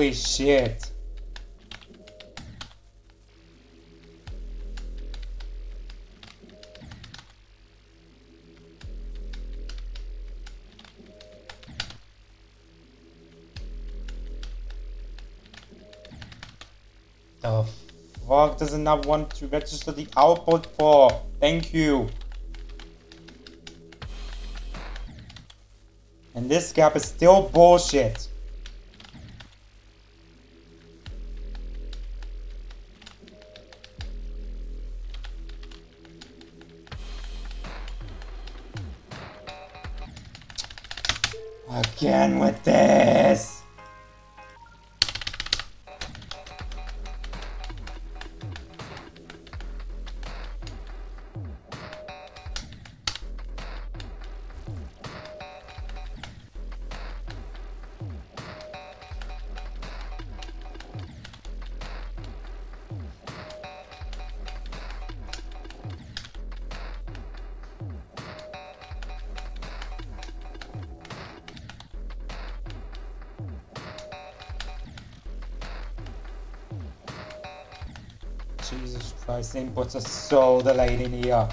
Holy shit. The fuck does it not want to register the output for? Thank you. And this gap is still bullshit. Again with this. Jesus Christ, inputs are so delayed in here.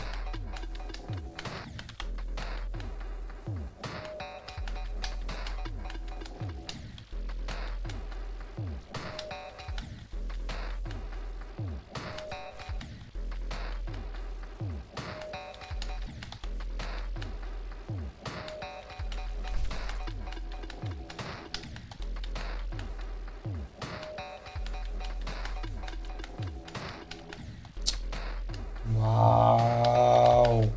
Wow.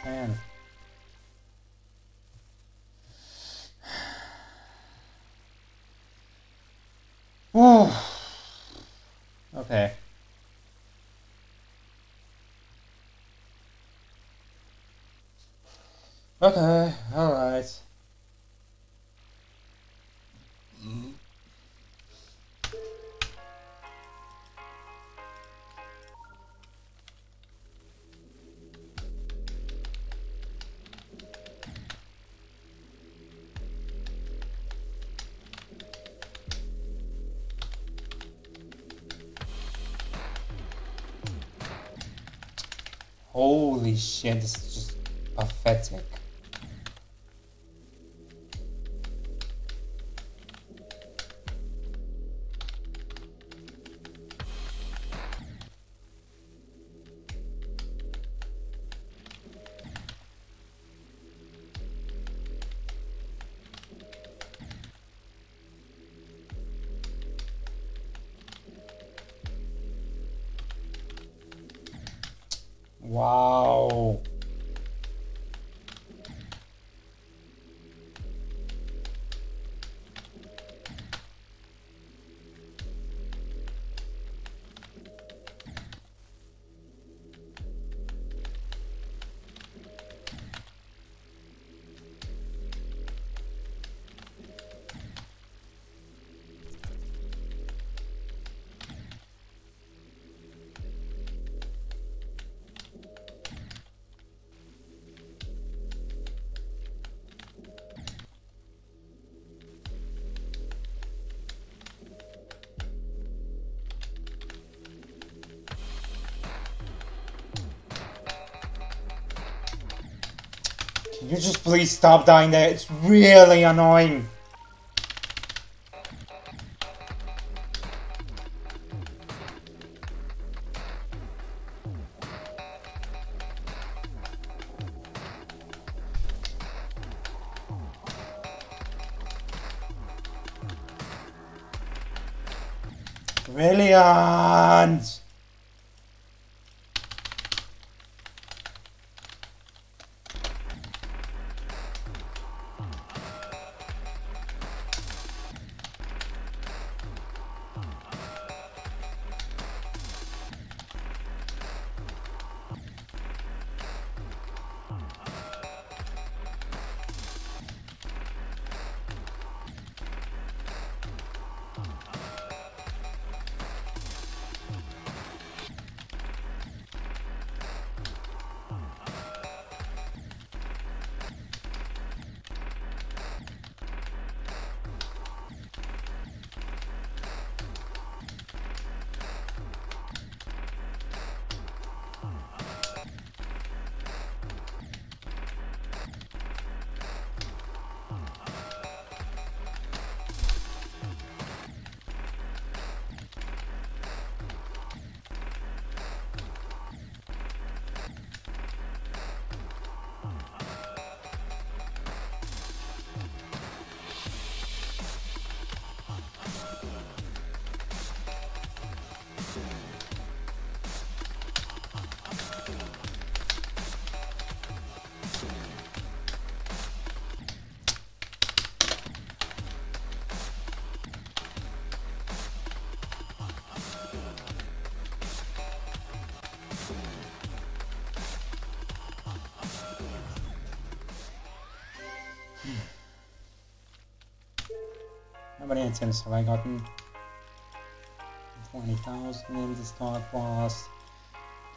Man. Okay. Okay, alright. Holy shit, this is just pathetic. Wow. Can you just please stop dying there? It's really annoying. Brilliant! How many items have I gotten? 20,000 in the start boss.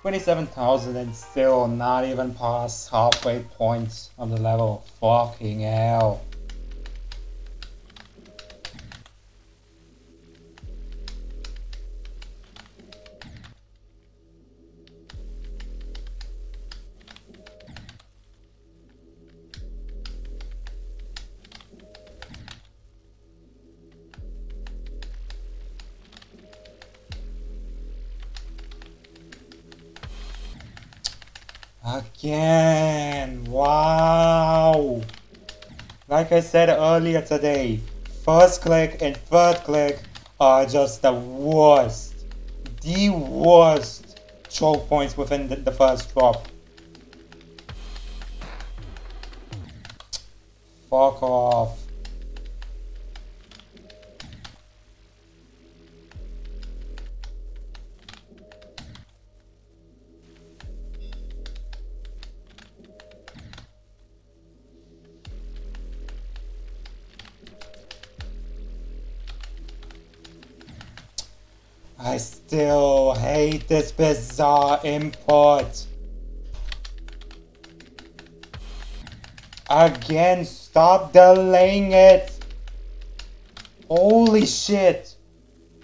27,000 and still not even past halfway point of the level. Fucking hell. Again, wow! Like I said earlier today, first click and third click are just the worst. The worst choke points within the first drop. Fuck off. I still hate this bizarre input. Again, stop delaying it. Holy shit.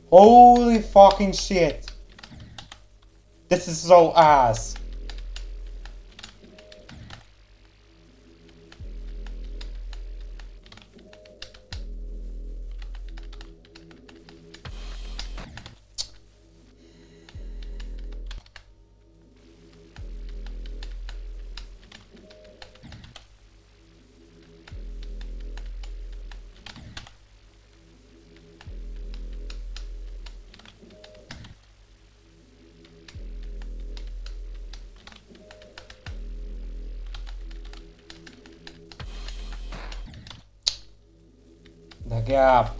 Holy fucking shit. This is so ass. The gap.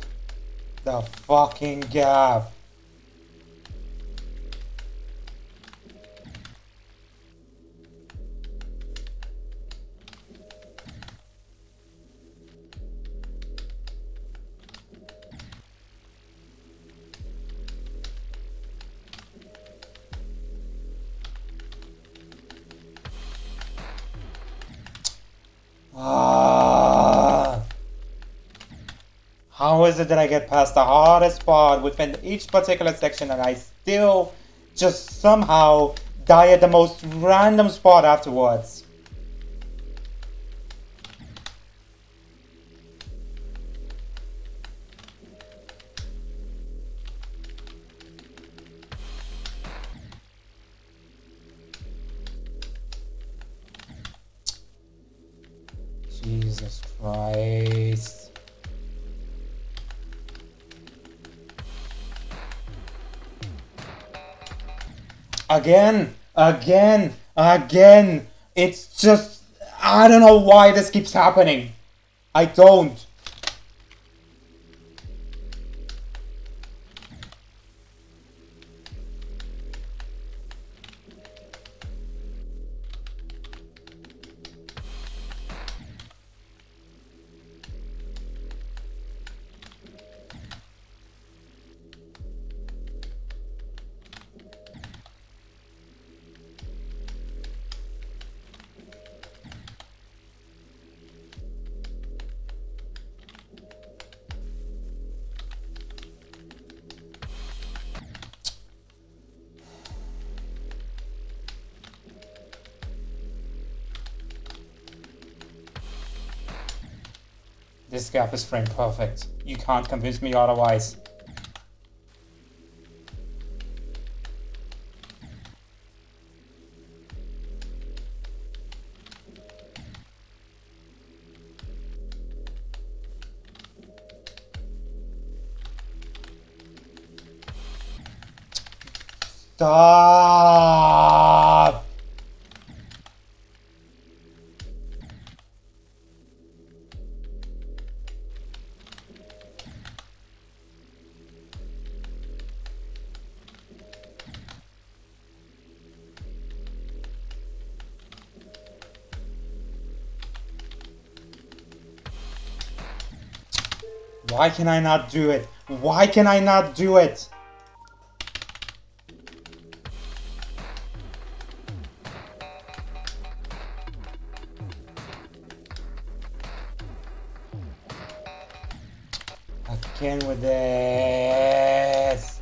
The fucking gap. How is it that I get past the hardest part within each particular section and I still just somehow die at the most random spot afterwards? Jesus Christ. Again. It's just, I don't know why this keeps happening. I don't. This gap is frame perfect. You can't convince me otherwise. Stop! Why can I not do it? Why can I not do it? Again with this.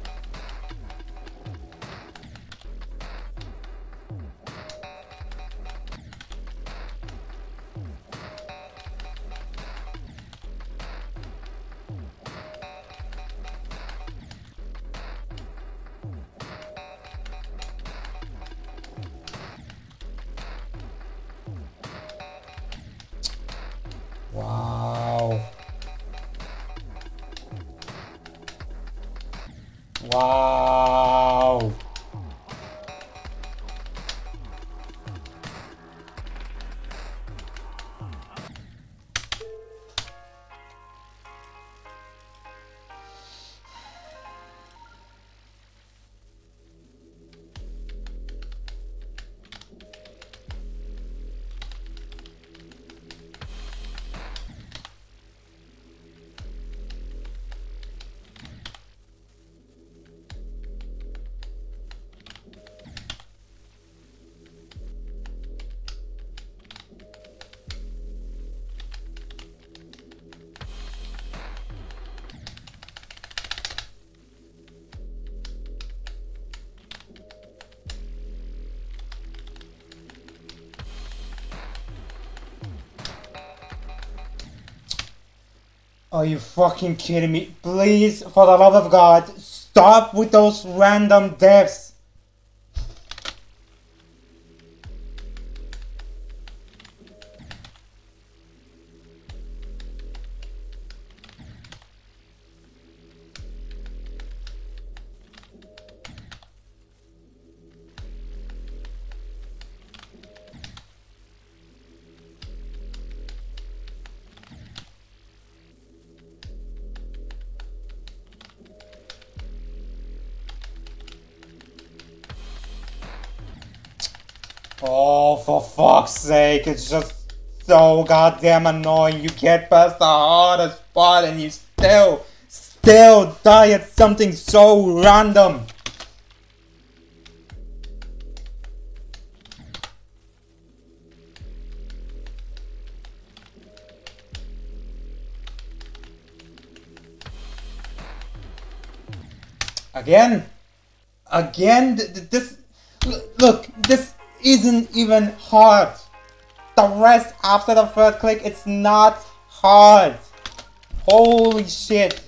Wow. Wow. Are you fucking kidding me? Please, for the love of God, stop with those random deaths. Oh, for fuck's sake, it's just so goddamn annoying. You get past the hardest part and you still die at something so random. Again, this, look, this isn't even hard. The rest after the third click, it's not hard. Holy shit.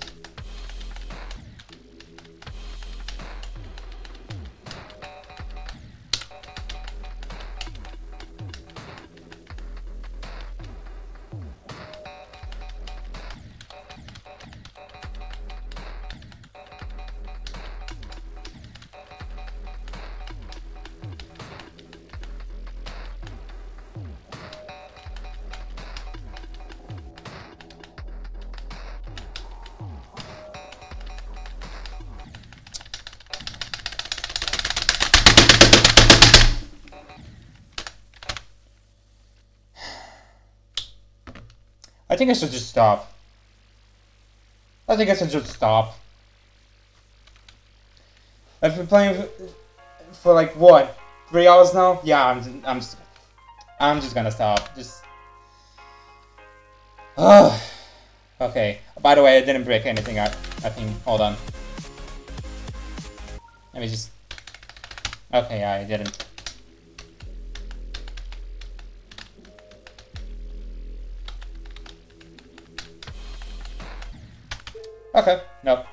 I think I should just stop. I've been playing for like what, 3 hours now? Yeah, I'm just gonna stop. Okay. By the way, I didn't break anything. I think. Hold on. Let me just. Okay, I didn't. Okay, no.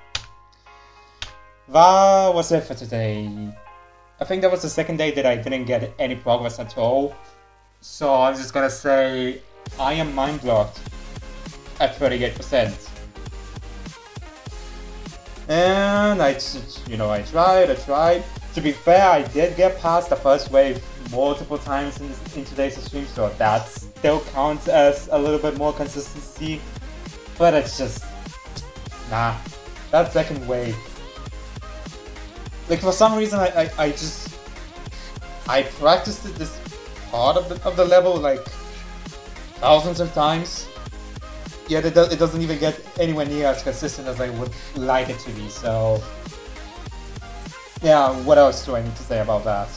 That was it for today. I think that was the second day that I didn't get any progress at all. So I'm just gonna say I am mind blocked at 38%. And I tried. To be fair, I did get past the first wave multiple times in today's stream, so that still counts as a little bit more consistency. But it's just, nah, that second wave. Like, for some reason, I practiced this part of the level like thousands of times. Yet it doesn't even get anywhere near as consistent as I would like it to be. So yeah, what else do I need to say about that?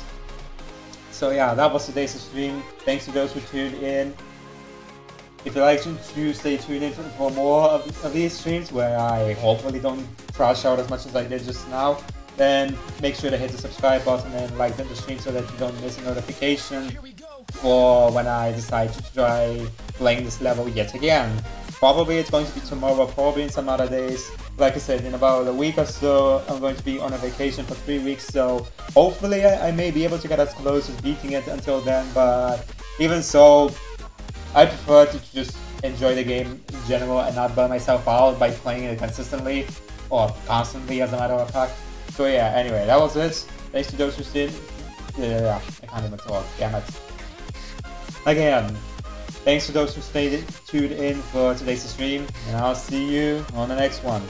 So yeah, that was today's stream. Thanks to those who tuned in. If you like to stay tuned in for more of these streams where I hopefully don't trash out as much as I did just now, then make sure to hit the subscribe button and like the stream so that you don't miss a notification for when I decide to try playing this level yet again. Probably it's going to be tomorrow, probably in some other days. Like I said, in about a week or so, I'm going to be on a vacation for 3 weeks, so hopefully I may be able to get as close as beating it until then, but even so, I prefer to just enjoy the game in general and not burn myself out by playing it consistently, or constantly as a matter of fact. So yeah, anyway, that was it. Thanks to those who stayed. Yeah, I can't even talk, damn it. Again, thanks to those who stayed tuned in for today's stream, and I'll see you on the next one.